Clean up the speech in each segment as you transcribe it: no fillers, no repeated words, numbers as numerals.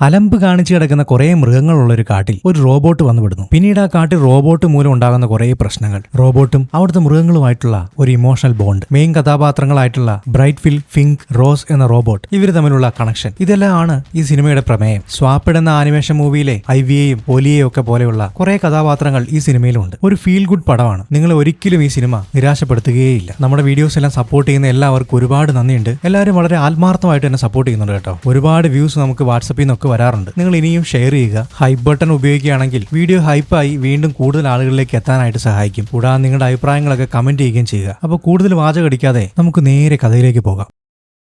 അലമ്പ് കാണിച്ചു കിടക്കുന്ന കുറേ മൃഗങ്ങളുള്ള ഒരു കാട്ടിൽ ഒരു റോബോട്ട് വന്നുവിടുന്നു. പിന്നീട് ആ കാട്ടിൽ റോബോട്ട് മൂലം ഉണ്ടാകുന്ന കുറേ പ്രശ്നങ്ങൾ, റോബോട്ടും അവിടുത്തെ മൃഗങ്ങളുമായിട്ടുള്ള ഒരു ഇമോഷണൽ ബോണ്ട്, മെയിൻ കഥാപാത്രങ്ങളായിട്ടുള്ള ബ്രൈറ്റ്ഫിൽ, ഫിങ്ക്, റോസ് എന്ന റോബോട്ട്, ഇവർ തമ്മിലുള്ള കണക്ഷൻ, ഇതെല്ലാം ആണ് ഈ സിനിമയുടെ പ്രമേയം. സ്വാപ്പിഡ് എന്ന ആനിമേഷൻ മൂവിയിലെ ഐവിയെയും ഒലിയെയും ഒക്കെ പോലെയുള്ള കുറേ കഥാപാത്രങ്ങൾ ഈ സിനിമയിലുണ്ട്. ഒരു ഫീൽ ഗുഡ് പടമാണ്. നിങ്ങൾ ഒരിക്കലും ഈ സിനിമ നിരാശപ്പെടുത്തുകയേയില്ല. നമ്മുടെ വീഡിയോസ് എല്ലാം സപ്പോർട്ട് ചെയ്യുന്ന എല്ലാവർക്കും ഒരുപാട് നന്ദിയുണ്ട്. എല്ലാവരും വളരെ ആത്മാർത്ഥമായിട്ട് തന്നെ സപ്പോർട്ട് ചെയ്യുന്നുണ്ട് കേട്ടോ. ഒരുപാട് വ്യൂസ് നമുക്ക് വാട്സപ്പിൽ നിന്നൊക്കെ വരാറുണ്ട്. നിങ്ങൾ ഇനിയും ഷെയർ ചെയ്യുക. ഹൈപ്പ് ബട്ടൺ ഉപയോഗിക്കുകയാണെങ്കിൽ വീഡിയോ ഹൈപ്പായി വീണ്ടും കൂടുതൽ ആളുകളിലേക്ക് എത്താനായിട്ട് സഹായിക്കും. കൂടാതെ നിങ്ങളുടെ അഭിപ്രായങ്ങളൊക്കെ കമന്റ് ചെയ്യുകയും ചെയ്യുക. അപ്പോൾ കൂടുതൽ വാചകടിക്കാതെ നമുക്ക് നേരെ കഥയിലേക്ക് പോകാം.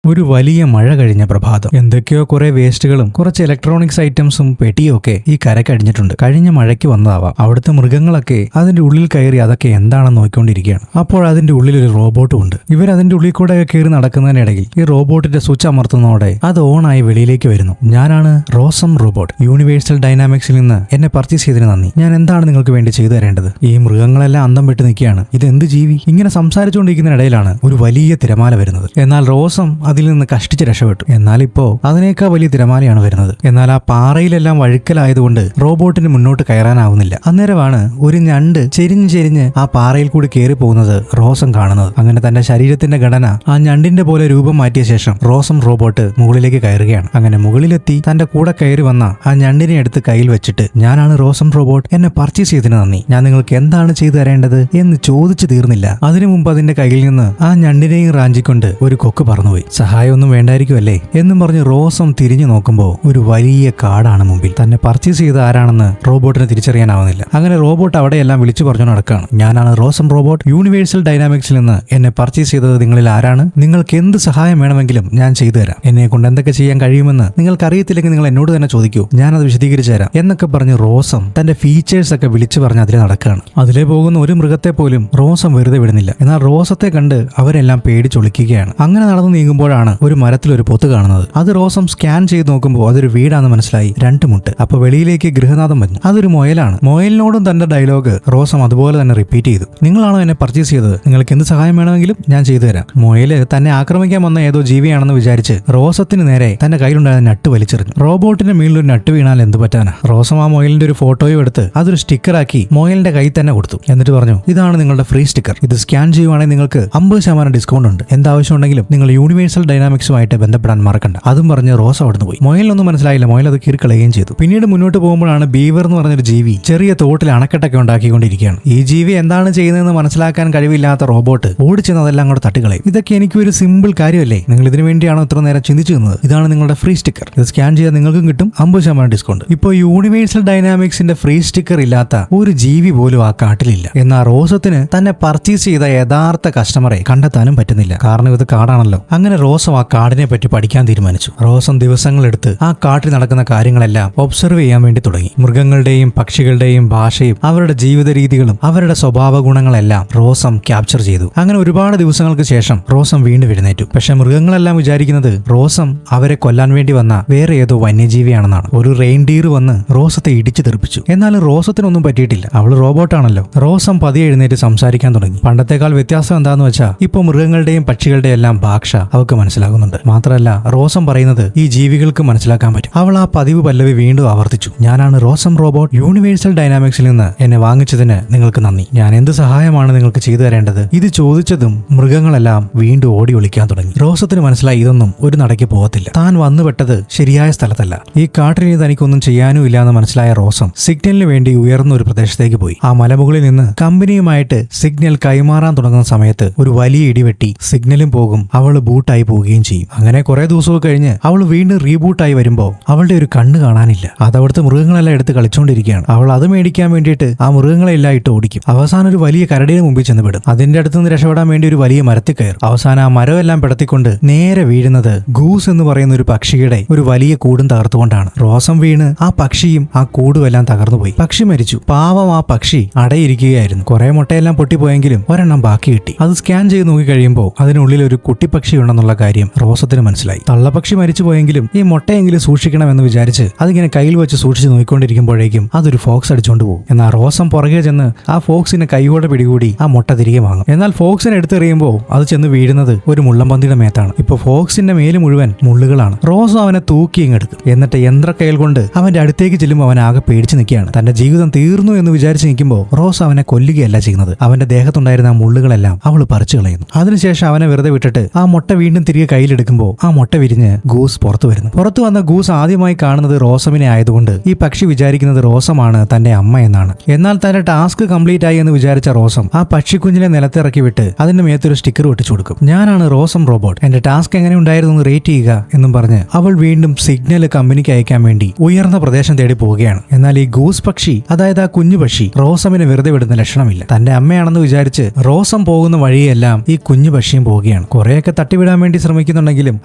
ഒരു വലിയ മഴ കഴിഞ്ഞ പ്രഭാതം. എന്തൊക്കെയോ കുറെ വേസ്റ്റുകളും കുറച്ച് ഇലക്ട്രോണിക്സ് ഐറ്റംസും പെട്ടിയും ഒക്കെ ഈ കരക്കടിഞ്ഞിട്ടുണ്ട്. കഴിഞ്ഞ മഴയ്ക്ക് വന്നതാവാം. അവിടുത്തെ മൃഗങ്ങളൊക്കെ അതിന്റെ ഉള്ളിൽ കയറി അതൊക്കെ എന്താണെന്ന് നോക്കിക്കൊണ്ടിരിക്കുകയാണ്. അപ്പോൾ അതിന്റെ ഉള്ളിൽ ഒരു റോബോട്ടും ഉണ്ട്. ഇവർ അതിന്റെ ഉള്ളിൽ കൂടെ കയറി നടക്കുന്നതിനിടയിൽ ഈ റോബോട്ടിന്റെ സ്വിച്ച് അമർത്തുന്നതോടെ അത് ഓണായി വെളിയിലേക്ക് വരുന്നു. ഞാനാണ് റോസം റോബോട്ട്. യൂണിവേഴ്സൽ ഡൈനാമിക്സിൽ നിന്ന് എന്നെ പർച്ചേസ് ചെയ്തതിന് നന്ദി. ഞാൻ എന്താണ് നിങ്ങൾക്ക് വേണ്ടി ചെയ്തു തരേണ്ടത്? ഈ മൃഗങ്ങളെല്ലാം അന്തം വിട്ട് നിൽക്കുകയാണ്. ഇത് എന്ത് ജീവി? ഇങ്ങനെ സംസാരിച്ചുകൊണ്ടിരിക്കുന്നതിനിടയിലാണ് ഒരു വലിയ തിരമാല വരുന്നത്. എന്നാൽ റോസം അതിൽ നിന്ന് കഷ്ടിച്ച് രക്ഷപ്പെട്ടു. എന്നാൽ ഇപ്പോ അതിനേക്കാൾ വലിയ തിരമാലയാണ് വരുന്നത്. എന്നാൽ ആ പാറയിലെല്ലാം വഴുക്കലായതുകൊണ്ട് റോബോട്ടിന് മുന്നോട്ട് കയറാനാവുന്നില്ല. അന്നേരമാണ് ഒരു ഞണ്ട് ചെരിഞ്ഞ് ആ പാറയിൽ കൂടി കയറി പോകുന്നത് റോസം കാണുന്നത്. അങ്ങനെ തന്റെ ശരീരത്തിന്റെ ഘടന ആ ഞണ്ടിന്റെ പോലെ രൂപം മാറ്റിയ ശേഷം റോസം റോബോട്ട് മുകളിലേക്ക് കയറുകയാണ്. അങ്ങനെ മുകളിലെത്തി തന്റെ കൂടെ കയറി വന്ന ആ ഞണ്ടിനെ എടുത്ത് കയ്യിൽ വെച്ചിട്ട്, ഞാനാണ് റോസം റോബോട്ട്, എന്നെ പർച്ചേസ് ചെയ്തതിന് നന്ദി. ഞാൻ നിങ്ങൾക്ക് എന്താണ് ചെയ്തു തരേണ്ടത് എന്ന് ചോദിച്ചു തീർന്നില്ല. അതിനു മുമ്പ് അതിന്റെ കയ്യിൽ നിന്ന് ആ ഞണ്ടിനെയും റാഞ്ചിക്കൊണ്ട് ഒരു കൊക്ക് പറന്നുപോയി. സഹായമൊന്നും വേണ്ടായിരിക്കുമല്ലേ എന്നും പറഞ്ഞ് റോസം തിരിഞ്ഞു നോക്കുമ്പോൾ ഒരു വലിയ കാടാണ് മുമ്പിൽ. തന്നെ പർച്ചേസ് ചെയ്ത ആരാണെന്ന് റോബോട്ടിന് തിരിച്ചറിയാനാവുന്നില്ല. അങ്ങനെ റോബോട്ട് അവിടെയെല്ലാം വിളിച്ചു പറഞ്ഞു നടക്കുകയാണ്. ഞാനാണ് റോസം റോബോട്ട്. യൂണിവേഴ്സൽ ഡൈനാമിക്സിൽ നിന്ന് എന്നെ പർച്ചേസ് ചെയ്തത് നിങ്ങളിൽ ആരാണ്? നിങ്ങൾക്ക് എന്ത് സഹായം വേണമെങ്കിലും ഞാൻ ചെയ്തു തരാം. എന്നെ കൊണ്ട് എന്തൊക്കെ ചെയ്യാൻ കഴിയുമെന്ന് നിങ്ങൾക്ക് അറിയത്തില്ലെങ്കിൽ നിങ്ങൾ എന്നോട് തന്നെ ചോദിക്കൂ, ഞാനത് വിശദീകരിച്ചു തരാം എന്നൊക്കെ പറഞ്ഞ് റോസം തന്റെ ഫീച്ചേഴ്സ് ഒക്കെ വിളിച്ചു പറഞ്ഞ് അതിലെ നടക്കുകയാണ്. അതിലെ പോകുന്ന ഒരു മൃഗത്തെ പോലും റോസം വെറുതെ വിടുന്നില്ല. എന്നാൽ റോസത്തെ കണ്ട് അവരെല്ലാം പേടിച്ചൊളിക്കുകയാണ്. അങ്ങനെ നടന്നു നീങ്ങുമ്പോഴാണ് ഒരു മരത്തിൽ ഒരു പൊത്ത് കാണുന്നത്. അത് റോസം സ്കാൻ ചെയ്ത് നോക്കുമ്പോൾ അതൊരു വീടാണെന്ന് മനസ്സിലായി. 2 മുട്ട്. അപ്പൊ വെളിയിലേക്ക് ഗൃഹനാഥം വന്നു. അതൊരു മുയലാണ്. മുയലിനോടും തന്റെ ഡയലോഗ് റോസം അതുപോലെ തന്നെ റിപ്പീറ്റ് ചെയ്തു. നിങ്ങളാണോ എന്നെ പർച്ചേസ് ചെയ്തത്? നിങ്ങൾക്ക് എന്ത് സഹായം വേണമെങ്കിലും ഞാൻ ചെയ്തു തരാം. മുയല് തന്നെ ആക്രമിക്കാൻ വന്ന ഏതോ ജീവിയാണെന്ന് വിചാരിച്ച് റോസത്തിന് നേരെ തന്റെ കയ്യിലുണ്ടായിരുന്ന നട്ട് വലിച്ചെറിഞ്ഞു. റോബോട്ടിന്റെ മേളിൽ ഒരു നട്ട് വീണാൽ എന്ത് പറ്റാനാ? റോസം ആ മുയലിന്റെ ഒരു ഫോട്ടോയും എടുത്ത് അതൊരു സ്റ്റിക്കറാക്കി മുയലിന്റെ കയ്യിൽ തന്നെ കൊടുത്തു. എന്നിട്ട് പറഞ്ഞു, ഇതാണ് നിങ്ങളുടെ ഫ്രീ സ്റ്റിക്കർ. ഇത് സ്കാൻ ചെയ്യുവാണെങ്കിൽ നിങ്ങൾക്ക് 50% ഡിസ്കൗണ്ട് ഉണ്ട്. എന്താവശ്യം ഉണ്ടെങ്കിലും നിങ്ങൾ യൂണിവേഴ്സൽ ഡൈനാമിക്സുമായിട്ട് ബന്ധപ്പെടാൻ മറക്കണ്ട. അതും പറഞ്ഞ് റോസ് അവിടുന്ന് പോയി. മുയലിനൊന്നും മനസ്സിലായില്ല. മുയൽ അത് കീറിക്കളയുകയും ചെയ്തു. പിന്നീട് മുന്നോട്ട് പോകുമ്പോഴാണ് ബീവർ എന്ന് പറഞ്ഞൊരു ജീവി ചെറിയ തോട്ടിൽ അണക്കെട്ടൊക്കെ ഉണ്ടാക്കിക്കൊണ്ടിരിക്കുകയാണ്. ഈ ജീവി എന്താണ് ചെയ്യുന്നതെന്ന് മനസ്സിലാക്കാൻ കഴിവില്ലാത്ത റോബോട്ട് ഓടിച്ചെന്ന് അതെല്ലാം അങ്ങോട്ട് തട്ടുകളയും. ഇതൊക്കെ എനിക്ക് ഒരു സിമ്പിൾ കാര്യമല്ലേ? നിങ്ങൾ ഇതിനു വേണ്ടിയാണോ ഇത്ര നേരം ചിന്തിച്ചു നിന്നത്? ഇതാണ് നിങ്ങളുടെ ഫ്രീ സ്റ്റിക്കർ. ഇത് സ്കാൻ ചെയ്താൽ നിങ്ങൾക്കും കിട്ടും 50% ഡിസ്കൗണ്ട്. ഇപ്പോൾ യൂണിവേഴ്സൽ ഡൈനാമിക്സിന്റെ ഫ്രീ സ്റ്റിക്കർ ഇല്ലാത്ത ഒരു ജീവി പോലും ആ കാട്ടിലില്ല. എന്നാൽ റോസത്തിന് തന്നെ പർച്ചേസ് ചെയ്ത യഥാർത്ഥ കസ്റ്റമറെ കണ്ടെത്താനും പറ്റുന്നില്ല. കാരണം ഇത് കാടാണല്ലോ. അങ്ങനെ റോസം ആ കാടിനെ പറ്റി പഠിക്കാൻ തീരുമാനിച്ചു. റോസം ദിവസങ്ങളെടുത്ത് ആ കാട്ടിൽ നടക്കുന്ന കാര്യങ്ങളെല്ലാം ഒബ്സർവ് ചെയ്യാൻ വേണ്ടി തുടങ്ങി. മൃഗങ്ങളുടെയും പക്ഷികളുടെയും ഭാഷയും അവരുടെ ജീവിത രീതികളും അവരുടെ സ്വഭാവ ഗുണങ്ങളെല്ലാം റോസം ക്യാപ്ചർ ചെയ്തു. അങ്ങനെ ഒരുപാട് ദിവസങ്ങൾക്ക് ശേഷം റോസം വീണ്ടും എഴുന്നേറ്റു. പക്ഷെ മൃഗങ്ങളെല്ലാം വിചാരിക്കുന്നത് റോസം അവരെ കൊല്ലാൻ വേണ്ടി വന്ന വേറെ ഏതോ വന്യജീവിയാണെന്നാണ്. ഒരു റെയിൻഡീർ വന്ന് റോസത്തെ ഇടിച്ചു തെറിപ്പിച്ചു. എന്നാലും റോസത്തിനൊന്നും പറ്റിയിട്ടില്ല. അവള് റോബോട്ടാണല്ലോ. റോസം പതിയെ എഴുന്നേറ്റ് സംസാരിക്കാൻ തുടങ്ങി. പണ്ടത്തെക്കാൾ വ്യത്യാസം എന്താന്ന് വെച്ചാൽ ഇപ്പൊ മൃഗങ്ങളുടെയും പക്ഷികളുടെയും എല്ലാം ഭാഷ അവൾക്ക് മനസ്സിലാകുന്നുണ്ട്. മാത്രമല്ല റോസം പറയുന്നത് ഈ ജീവികൾക്ക് മനസ്സിലാക്കാൻ പറ്റും. അവൾ ആ പതിവ് പല്ലവി വീണ്ടും ആവർത്തിച്ചു. ഞാനാണ് റോസം റോബോട്ട്. യൂണിവേഴ്സൽ ഡൈനാമിക്സിൽ നിന്ന് എന്നെ വാങ്ങിച്ചതിന് നിങ്ങൾക്ക് നന്ദി. ഞാൻ എന്ത് സഹായമാണ് നിങ്ങൾക്ക് ചെയ്തു തരേണ്ടത്? ഇത് ചോദിച്ചതും മൃഗങ്ങളെല്ലാം വീണ്ടും ഓടി ഒളിക്കാൻ തുടങ്ങി. റോസത്തിന് മനസ്സിലായി ഇതൊന്നും ഒരു നടക്ക് പോകത്തില്ല. താൻ വന്നുപെട്ടത് ശരിയായ സ്ഥലത്തല്ല. ഈ കാട്ടിന് തനിക്കൊന്നും ചെയ്യാനും ഇല്ലാന്ന് മനസ്സിലായ റോസം സിഗ്നലിന് വേണ്ടി ഉയർന്ന ഒരു പ്രദേശത്തേക്ക് പോയി. ആ മലമുകളിൽ നിന്ന് കമ്പനിയുമായിട്ട് സിഗ്നൽ കൈമാറാൻ തുടങ്ങുന്ന സമയത്ത് ഒരു വലിയ ഇടിവെട്ടി സിഗ്നലും പോകും. അവള് ബൂട്ടായി പോവുകയും ചെയ്യും. അങ്ങനെ കുറെ ദിവസവും കഴിഞ്ഞ് അവൾ വീണ്ടും റീബൂട്ടായി വരുമ്പോൾ അവളുടെ ഒരു കണ്ണ് കാണാനില്ല. അത് അവിടുത്തെ മൃഗങ്ങളെല്ലാം എടുത്ത് കളിച്ചുകൊണ്ടിരിക്കുകയാണ്. അവൾ അത് മേടിക്കാൻ വേണ്ടിയിട്ട് ആ മൃഗങ്ങളെല്ലാം ഇട്ട് ഓടിക്കും. അവസാനം ഒരു വലിയ കരടിയുടെ മുമ്പിൽ ചെന്ന് പെടും. അതിന്റെ അടുത്ത് നിന്ന് രക്ഷപ്പെടാൻ വേണ്ടി ഒരു വലിയ മരത്തിൽ കയറും. അവസാനം ആ മരമെല്ലാം പെടത്തിക്കൊണ്ട് നേരെ വീഴുന്നത് ഗൂസ് എന്ന് പറയുന്ന ഒരു പക്ഷിയുടെ ഒരു വലിയ കൂടും തകർത്തുകൊണ്ടാണ്. റോസം വീണ് ആ പക്ഷിയും ആ കൂടും എല്ലാം തകർന്നുപോയി. പക്ഷി മരിച്ചു. പാവം ആ പക്ഷി അടയിരിക്കുകയായിരുന്നു. കുറെ മുട്ടയെല്ലാം പൊട്ടിപ്പോയെങ്കിലും ഒരെണ്ണം ബാക്കി കിട്ടി. അത് സ്കാൻ ചെയ്ത് നോക്കി കഴിയുമ്പോൾ അതിനുള്ളിൽ ഒരു കുട്ടിപ്പക്ഷി ഉണ്ടെന്നുള്ള കാര്യം റോസത്തിന് മനസ്സിലായി. തള്ളപ്പക്ഷി മരിച്ചുപോയെങ്കിലും ഈ മുട്ടയെങ്കിലും സൂക്ഷിക്കണമെന്ന് വിചാരിച്ച് അതിങ്ങനെ കയ്യിൽ വെച്ച് സൂക്ഷിച്ച് നോക്കിക്കൊണ്ടിരിക്കുമ്പോഴേക്കും അതൊരു ഫോക്സ് അടിച്ചുകൊണ്ട് പോകും. എന്നാൽ റോസം പുറകെ ചെന്ന് ആ ഫോക്സിനെ കൈയോടെ പിടികൂടി ആ മുട്ട തിരികെ വാങ്ങും. എന്നാൽ ഫോക്സിനെ എടുത്തെറിയുമ്പോൾ അത് ചെന്ന് വീഴുന്നത് ഒരു മുള്ളംപന്തിയുടെ മേത്താണ്. ഇപ്പൊ ഫോക്സിന്റെ മേല് മുഴുവൻ മുള്ളുകളാണ്. റോസം അവനെ തൂക്കി ഇങ്ങെടുക്കും. എന്നിട്ട് യന്ത്രക്കൈകൾ കൊണ്ട് അവന്റെ അടുത്തേക്ക് ചെല്ലുമ്പോൾ അവൻ ആകെ പേടിച്ച് നിൽക്കുകയാണ്. തന്റെ ജീവിതം തീർന്നു എന്ന് വിചാരിച്ച് നിൽക്കുമ്പോൾ റോസ് അവനെ കൊല്ലുകയല്ല ചെയ്യുന്നത്. അവന്റെ ദേഹത്തുണ്ടായിരുന്ന ആ മുള്ളുകളെല്ലാം അവൾ പറിച്ചു കളയുന്നു. അതിനുശേഷം അവനെ വെറുതെ വിട്ടിട്ട് ആ മുട്ട വീണ്ടും തിരികെ കയ്യിലെടുക്കുമ്പോൾ ആ മുട്ട വിരിഞ്ഞ് ഗൂസ് പുറത്തു വരുന്നു. പുറത്തു വന്ന ഗൂസ് ആദ്യമായി കാണുന്നത് റോസമിനെ ആയതുകൊണ്ട് ഈ പക്ഷി വിചാരിക്കുന്നത് റോസമാണ് തന്റെ അമ്മ എന്നാണ്. എന്നാൽ തന്റെ ടാസ്ക് കംപ്ലീറ്റ് ആയി എന്ന് വിചാരിച്ച റോസം ആ പക്ഷിക്കുഞ്ഞിനെ നിലത്തിറക്കി വിട്ട് അതിന്റെ മേത്തൊരു സ്റ്റിക്കർ ഒട്ടിച്ചു കൊടുക്കും. ഞാനാണ് റോസം റോബോട്ട്, എന്റെ ടാസ്ക് എങ്ങനെ ഉണ്ടായിരുന്നു എന്ന് റേറ്റ് ചെയ്യുക എന്നും പറഞ്ഞ് അവൾ വീണ്ടും സിഗ്നൽ കമ്പനിക്ക് അയക്കാൻ വേണ്ടി ഉയർന്ന പ്രദേശം തേടി പോവുകയാണ്. എന്നാൽ ഈ ഗൂസ് പക്ഷി, അതായത് ആ കുഞ്ഞു പക്ഷി, റോസമിനെ വെറുതെ വിടുന്ന ലക്ഷണമില്ല. തന്റെ അമ്മയാണെന്ന് വിചാരിച്ച് റോസം പോകുന്ന വഴിയെല്ലാം ഈ കുഞ്ഞു പക്ഷിയും പോവുകയാണ്. കുറെയൊക്കെ തട്ടിവിടാൻ വേണ്ടി ശ്രമിക്കുന്നുണ്ടെങ്കിലും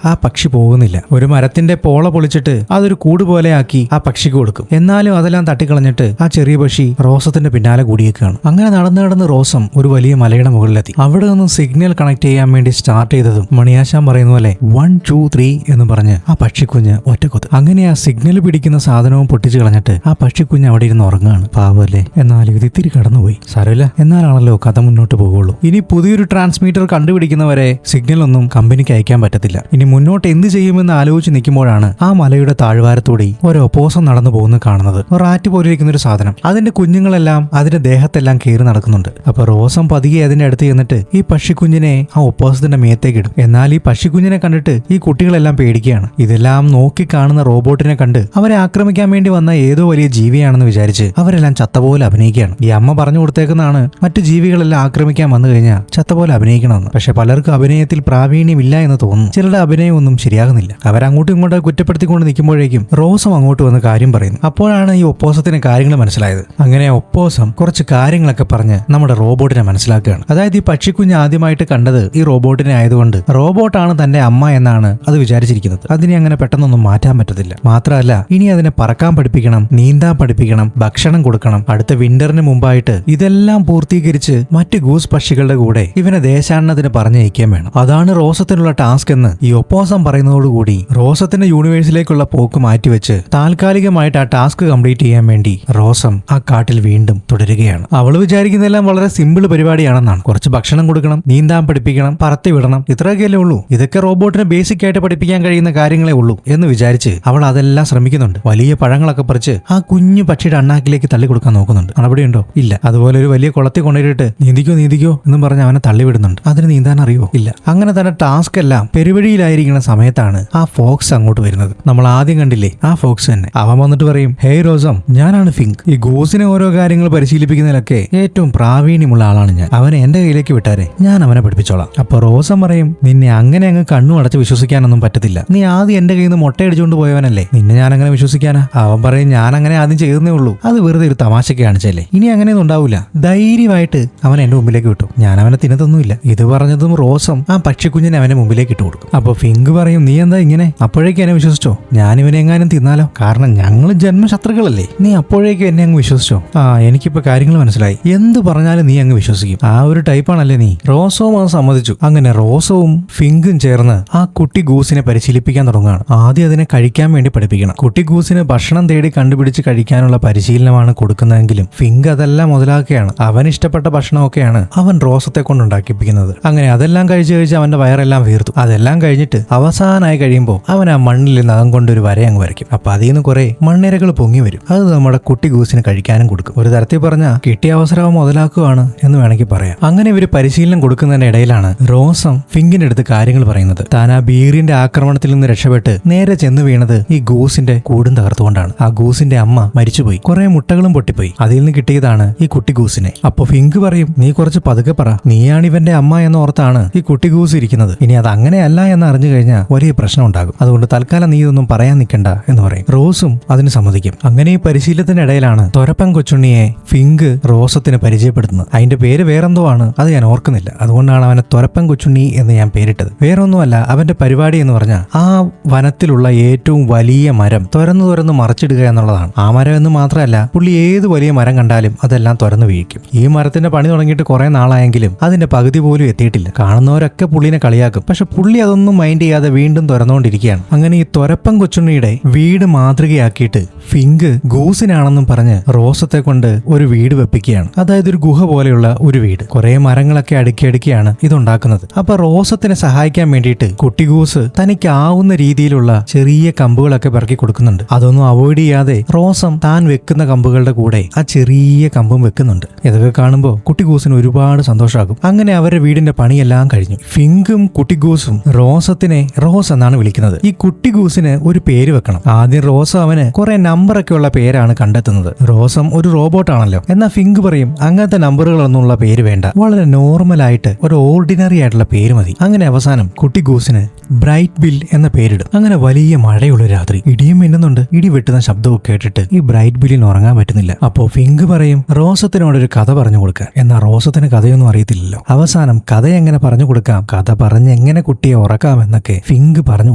ആ പക്ഷി പോകുന്നില്ല. ഒരു മരത്തിന്റെ പോള പൊളിച്ചിട്ട് അതൊരു കൂട് പോലെ ആക്കി ആ പക്ഷിക്ക് കൊടുക്കും. എന്നാലും അതെല്ലാം തട്ടിക്കളഞ്ഞിട്ട് ആ ചെറിയ പക്ഷി റോസത്തിന്റെ പിന്നാലെ കൂടിയേക്കാണ്. അങ്ങനെ നടന്ന് റോസം ഒരു വലിയ മലയുടെ മുകളിലെത്തി. അവിടെ നിന്നും സിഗ്നൽ കണക്ട് ചെയ്യാൻ വേണ്ടി സ്റ്റാർട്ട് ചെയ്തതും മണിയാശാൻ പറയുന്ന പോലെ 1 2 3 എന്ന് പറഞ്ഞ് ആ പക്ഷിക്കുഞ്ഞ് ഒറ്റക്കൊത്ത്. അങ്ങനെ ആ സിഗ്നൽ പിടിക്കുന്ന സാധനവും പൊട്ടിച്ചു കളഞ്ഞിട്ട് ആ പക്ഷിക്കുഞ്ഞ് അവിടെ ഇരുന്ന് ഉറങ്ങുകയാണ്. പാവല്ലേ. എന്നാലും ഇത് ഇത്തിരി കടന്നുപോയി. സാരമില്ല, എന്നാലാണല്ലോ കഥ മുന്നോട്ട് പോകുള്ളൂ. ഇനി പുതിയൊരു ട്രാൻസ്മീറ്റർ കണ്ടുപിടിക്കുന്നവരെ സിഗ്നൽ ഒന്നും കമ്പനിക്ക് അയക്കാൻ പറ്റത്തില്ല. ഇനി മുന്നോട്ട് എന്ത് ചെയ്യുമെന്ന് ആലോചിച്ച് നിൽക്കുമ്പോഴാണ് ആ മലയുടെ താഴ്വാരത്തൂടി ഒരു ഒപ്പോസം നടന്നു പോകുന്നത് കാണുന്നത്. ഒരു ആറ്റ് പോലെ ഇരിക്കുന്ന ഒരു സാധനം. അതിന്റെ കുഞ്ഞുങ്ങളെല്ലാം അതിന്റെ ദേഹത്തെല്ലാം കയറി നടക്കുന്നുണ്ട്. അപ്പൊ റോസം പതിയെ അതിന്റെ അടുത്ത് ചെന്നിട്ട് ഈ പക്ഷിക്കുഞ്ഞിനെ ആ ഒപ്പോസത്തിന്റെ മേത്തേക്ക് ഇടും. എന്നാൽ ഈ പക്ഷിക്കുഞ്ഞിനെ കണ്ടിട്ട് ഈ കുട്ടികളെല്ലാം പേടിക്കുകയാണ്. ഇതെല്ലാം നോക്കി കാണുന്ന റോബോട്ടിനെ കണ്ട് അവരെ ആക്രമിക്കാൻ വേണ്ടി വന്ന ഏതോ വലിയ ജീവിയാണെന്ന് വിചാരിച്ച് അവരെല്ലാം ചത്തപോലെ അഭിനയിക്കുകയാണ്. ഈ അമ്മ പറഞ്ഞു കൊടുത്തേക്കുന്നതാണ് മറ്റു ജീവികളെല്ലാം ആക്രമിക്കാൻ വന്നു കഴിഞ്ഞാൽ ചത്തപോലെ അഭിനയിക്കണമെന്ന്. പക്ഷെ പലർക്കും അഭിനയത്തിൽ പ്രാവീണ്യമില്ല എന്ന് തോന്നുന്നു. ചിലരുടെ അഭിനയം ഒന്നും ശരിയാകുന്നില്ല. അവരങ്ങോട്ടും ഇങ്ങോട്ടും കുറ്റപ്പെടുത്തിക്കൊണ്ട് നിൽക്കുമ്പോഴേക്കും റോസം അങ്ങോട്ട് വന്ന് കാര്യം പറയുന്നു. അപ്പോഴാണ് ഈ ഒപ്പോസത്തിന് കാര്യങ്ങൾ മനസ്സിലായത്. അങ്ങനെ ഒപ്പോസം കുറച്ച് കാര്യങ്ങളൊക്കെ പറഞ്ഞ് നമ്മുടെ റോബോട്ടിനെ മനസ്സിലാക്കുകയാണ്. അതായത് ഈ പക്ഷിക്കുഞ്ഞ് ആദ്യമായിട്ട് കണ്ടത് ഈ റോബോട്ടിനെ ആയതുകൊണ്ട് റോബോട്ടാണ് തന്റെ അമ്മ എന്നാണ് അത് വിചാരിച്ചിരിക്കുന്നത്. അതിനെ അങ്ങനെ പെട്ടെന്നൊന്നും മാറ്റാൻ പറ്റത്തില്ല. മാത്രമല്ല ഇനി അതിനെ പറക്കാൻ പഠിപ്പിക്കണം, നീന്താൻ പഠിപ്പിക്കണം, ഭക്ഷണം കൊടുക്കണം. അടുത്ത വിന്ററിന് മുമ്പായിട്ട് ഇതെല്ലാം പൂർത്തീകരിച്ച് മറ്റ് ഗൂസ് പക്ഷികളുടെ കൂടെ ഇവനെ ദേശാടനത്തിന് പറഞ്ഞയക്കാൻ വേണം. അതാണ് റോസത്തിനുള്ള ടാസ്ക് എന്ന് ഈ ഒപ്പോസം പറയുന്നതോടുകൂടി റോസത്തിന്റെ യൂണിവേഴ്സിലേക്കുള്ള പോക്ക് മാറ്റിവെച്ച് താൽക്കാലികമായിട്ട് ആ ടാസ്ക് കംപ്ലീറ്റ് ചെയ്യാൻ വേണ്ടി റോസം ആ കാട്ടിൽ വീണ്ടും തുടരുകയാണ്. അവള് വിചാരിക്കുന്നതെല്ലാം വളരെ സിമ്പിൾ പരിപാടിയാണെന്നാണ്. കുറച്ച് ഭക്ഷണം കൊടുക്കണം, നീന്താൻ പഠിപ്പിക്കണം, പറത്തി വിടണം, ഇത്രയൊക്കെയല്ലേ ഉള്ളൂ. ഇതൊക്കെ റോബോട്ടിന് ബേസിക് ആയിട്ട് പഠിപ്പിക്കാൻ കഴിയുന്ന കാര്യങ്ങളെ ഉള്ളൂ എന്ന് വിചാരിച്ച് അവൾ അതെല്ലാം ശ്രമിക്കുന്നുണ്ട്. വലിയ പഴങ്ങളൊക്കെ പറിച്ച് ആ കുഞ്ഞു പക്ഷിയുടെ അണ്ണാക്കിലേക്ക് തള്ളി കൊടുക്കാൻ നോക്കുന്നുണ്ട്. അവിടെയുണ്ടോ? ഇല്ല. അതുപോലെ ഒരു വലിയ കുളത്തിൽ കൊണ്ടുപോയിട്ട് നീന്തിക്കോ എന്നും പറഞ്ഞ് അവനെ തള്ളിവിടുന്നുണ്ട്. അതിന് നീന്താൻ അറിയോ? ഇല്ല. അങ്ങനെ തന്നെ ടാസ്ക് എല്ലാം പെരുവഴിയിലായിരിക്കുന്ന സമയത്താണ് ആ ഫോക്സ് അങ്ങോട്ട് വരുന്നത്. നമ്മൾ ആദ്യം കണ്ടില്ലേ ആ ഫോക്സ് തന്നെ. അവൻ വന്നിട്ട് പറയും, ഹേയ് റോസം, ഞാനാണ് ഫിങ്ക്. ഈ ഗൂസിനെ ഓരോ കാര്യങ്ങൾ പരിശീലിപ്പിക്കുന്നതിലൊക്കെ ഏറ്റവും പ്രാവീണ്യമുള്ള ആളാണ് ഞാൻ. അവനെ എന്റെ കയ്യിലേക്ക് വിട്ടാരെ, ഞാൻ അവനെ പഠിപ്പിച്ചോളാം. അപ്പൊ റോസം പറയും, നിന്നെ അങ്ങനെ അങ്ങ് കണ്ണു അടച്ച് വിശ്വസിക്കാനൊന്നും പറ്റത്തില്ല. നീ ആദ്യം എന്റെ കയ്യിൽ നിന്ന് മുട്ടയടിച്ചുകൊണ്ട് പോയവനല്ലേ, നിന്നെ ഞാൻ അങ്ങനെ വിശ്വസിക്കാനാ? അവൻ പറയും, ഞാൻ അങ്ങനെ ആദ്യം ചെയ്തേ ഉള്ളൂ, അത് വെറുതെ ഒരു തമാശക്ക് കാണിച്ചല്ലേ, ഇനി അങ്ങനെയൊന്നും ഉണ്ടാവില്ല. ധൈര്യമായിട്ട് അവൻ എന്റെ മുമ്പിലേക്ക് വിട്ടു, ഞാൻ അവനെ തിന്നതൊന്നുമില്ല. ഇത് പറഞ്ഞതും റോസം ആ പക്ഷിക്കുഞ്ഞിനെ അവന്റെ മുമ്പിലേക്ക് ഇട്ട് കൊടുക്കും. അപ്പൊ ഫിങ്ക് പറയും, നീ എന്താ ഇങ്ങനെ? അപ്പോഴേക്കും എന്നെ വിശ്വസിച്ചോ? ഞാൻ ഇവനെ എങ്ങാനും തിന്നാലോ? കാരണം ഞങ്ങൾ ജന്മശത്രുക്കളല്ലേ. നീ അപ്പോഴേക്കും എന്നെ അങ്ങ് വിശ്വസിച്ചോ? ആ, എനിക്കിപ്പോ കാര്യങ്ങൾ മനസ്സിലായി. എന്ത് പറഞ്ഞാലും നീ അങ്ങ് വിശ്വസിക്കും. ആ ഒരു ടൈപ്പാണല്ലേ നീ. റോസവും അത് സമ്മതിച്ചു. അങ്ങനെ റോസവും ഫിങ്കും ചേർന്ന് ആ കുട്ടി ഗൂസിനെ പരിശീലിപ്പിക്കാൻ തുടങ്ങുകയാണ്. ആദ്യം അതിനെ കഴിക്കാൻ വേണ്ടി പഠിപ്പിക്കണം. കുട്ടി ഗൂസിന് ഭക്ഷണം തേടി കണ്ടുപിടിച്ച് കഴിക്കാനുള്ള പരിശീലനമാണ് കൊടുക്കുന്നതെങ്കിലും ഫിങ്ക് അതെല്ലാം മുതലാക്കുകയാണ്. അവൻ ഇഷ്ടപ്പെട്ട ഭക്ഷണമൊക്കെയാണ് അവൻ റോസത്തെ കൊണ്ടുണ്ടാക്കിപ്പിക്കുന്നത്. അങ്ങനെ അതെല്ലാം കഴിച്ച് അവന്റെ വയറെല്ലാം വീർത്തു. അതെല്ലാം കഴിഞ്ഞിട്ട് അവസാനമായി കഴിയുമ്പോൾ അവൻ ആ മണ്ണിൽ നഖം കൊണ്ടൊരു വര അങ്ങ് വരയ്ക്കും. അപ്പൊ അതിൽ നിന്ന് കുറെ മണ്ണിരകൾ പൊങ്ങി വരും. അത് നമ്മുടെ കുട്ടി ഗൂസിന് കഴിക്കാനും കൊടുക്കും. ഒരു തരത്തിൽ പറഞ്ഞാൽ കിട്ടിയ അവസരം മുതലാക്കുകയാണ് എന്ന് വേണമെങ്കിൽ പറയാം. അങ്ങനെ ഇവര് പരിശീലനം കൊടുക്കുന്നതിന്റെ ഇടയിലാണ് റോസം ഫിങ്കിന്റെ അടുത്ത് കാര്യങ്ങൾ പറയുന്നത്. താൻ ആ ബീറിന്റെ ആക്രമണത്തിൽ നിന്ന് രക്ഷപ്പെട്ട് നേരെ ചെന്ന് വീണത് ഈ ഗൂസിന്റെ കൂടും തകർത്തുകൊണ്ടാണ്. ആ ഗൂസിന്റെ അമ്മ മരിച്ചുപോയി, കുറെ മുട്ടകളും പൊട്ടിപ്പോയി. അതിൽ നിന്ന് കിട്ടിയതാണ് ഈ കുട്ടി ഗൂസിനെ. അപ്പൊ ഫിങ്ക് പറയും, നീ കുറച്ച് പതുക്കെ പറ, നീയാണ് ഇവന്റെ അമ്മ എന്ന് ഓർത്താണ് ഈ കുട്ടി ഗൂസ് ഇരിക്കുന്നത്. ഇനി അത് അങ്ങനെയല്ല എന്ന് അറിഞ്ഞു കഴിഞ്ഞാൽ വലിയ പ്രശ്നം ഉണ്ടാകും. അതുകൊണ്ട് തൽക്കാലം നീ ഇതൊന്നും പറയാൻ നിൽക്കണ്ട എന്ന് പറയും. റോസും അതിന് സമ്മതിക്കും. അങ്ങനെ ഈ പരിശീലനത്തിന്റെ ഇടയിലാണ് തൊരപ്പൻ കൊച്ചുണ്ണിയെ ഫിങ്ക് റോസത്തിന് പരിചയപ്പെടുത്തുന്നത്. അതിന്റെ പേര് വേറെന്തോ ആണ്, അത് ഞാൻ ഓർക്കുന്നില്ല. അതുകൊണ്ടാണ് അവനെ തൊരപ്പൻ കൊച്ചുണ്ണി എന്ന് ഞാൻ പേരിട്ടത്. വേറൊന്നുമല്ല, അവന്റെ പരിപാടി എന്ന് പറഞ്ഞാൽ ആ വനത്തിലുള്ള ഏറ്റവും വലിയ മരം തുറന്നു മറച്ചിടുക എന്നുള്ളതാണ്. ആ മരം എന്ന് മാത്രമല്ല, പുള്ളി ഏത് വലിയ മരം കണ്ടാലും അതെല്ലാം തുറന്നു വീഴിക്കും. ഈ മരത്തിന്റെ പണി തുടങ്ങിയിട്ട് കുറെ നാളായെങ്കിലും അതിന്റെ പകുതി പോലും എത്തിയിട്ടില്ല. കാണുന്നവരൊക്കെ പുള്ളിനെ കളിയാക്കും. പക്ഷെ പുള്ളി അതൊന്നും മൈൻഡ് ചെയ്യാതെ വീണ്ടും തുറന്നുകൊണ്ടിരിക്കുകയാണ്. അങ്ങനെ ഈ തൊരപ്പൻ കൊച്ചുണ്ണിയുടെ വീട് മാതൃകയാക്കിയിട്ട് ഫിങ്ക് ഗൂസിനാണെന്നും പറഞ്ഞ് റോസത്തെ കൊണ്ട് ഒരു വീട് വെപ്പിക്കുകയാണ്. അതായത് ഒരു ഗുഹ പോലെയുള്ള ഒരു വീട്. കുറെ മരങ്ങളൊക്കെ അടുക്കിയാണ് ഇതുണ്ടാക്കുന്നത്. അപ്പൊ റോസത്തിനെ സഹായിക്കാൻ വേണ്ടിയിട്ട് കുട്ടി ഗൂസ് തനിക്കാവുന്ന രീതിയിലുള്ള ചെറിയ കമ്പുകളൊക്കെ പിറക്കി കൊടുക്കുന്നുണ്ട്. അതൊന്നും അവോയ്ഡ് ചെയ്യാതെ റോസം താൻ വെക്കുന്ന കമ്പുകളുടെ കൂടെ ആ ചെറിയ കമ്പും വെക്കുന്നുണ്ട്. ഇതൊക്കെ കാണുമ്പോൾ കുട്ടി ഗൂസിന് ഒരുപാട് സന്തോഷമാകും. അങ്ങനെ അവരുടെ വീടിന്റെ പണിയെല്ലാം കഴിഞ്ഞു. ഫിങ്കും കുട്ടി ഗൂസും റോസത്തിനെ റോസ് എന്നാണ് വിളിക്കുന്നത്. ഈ കുട്ടി ഗൂസിന് ഒരു പേര് വെക്കണം. ആദ്യം റോസം അവന് കുറെ നമ്പറൊക്കെ ഉള്ള പേരാണ് കണ്ടെത്തുന്നത്. റോസം ഒരു റോബോട്ട് ആണല്ലോ. എന്നാൽ ഫിങ്ക് പറയും അങ്ങനത്തെ നമ്പറുകളൊന്നുമുള്ള പേര് വേണ്ട, വളരെ നോർമൽ ആയിട്ട് ഒരു ഓർഡിനറി ആയിട്ടുള്ള പേര് മതി. അങ്ങനെ അവസാനം കുട്ടി ഗൂസിന് ബ്രൈറ്റ് ബിൽ എന്ന പേരിടും. അങ്ങനെ വലിയ മഴയുള്ള രാത്രി ഇടിയും മിന്നുന്നുണ്ട്. ഇടി വെട്ടുന്ന ശബ്ദവും കേട്ടിട്ട് ഈ ബ്രൈറ്റ് ബില്ലിന് ഉറങ്ങാൻ പറ്റുന്നില്ല. അപ്പോ ഫിങ്ക് പറയും റോസത്തിനോടൊരു കഥ പറഞ്ഞു കൊടുക്കാൻ. എന്നാൽ റോസത്തിന് കഥയൊന്നും അറിയത്തില്ലല്ലോ. അവസാനം കഥ എങ്ങനെ പറഞ്ഞു കൊടുക്കാം, കഥ പറഞ്ഞ് എങ്ങനെ കുട്ടിയെ ഉറക്കാം എന്നൊക്കെ ഫിങ്ക് പറഞ്ഞു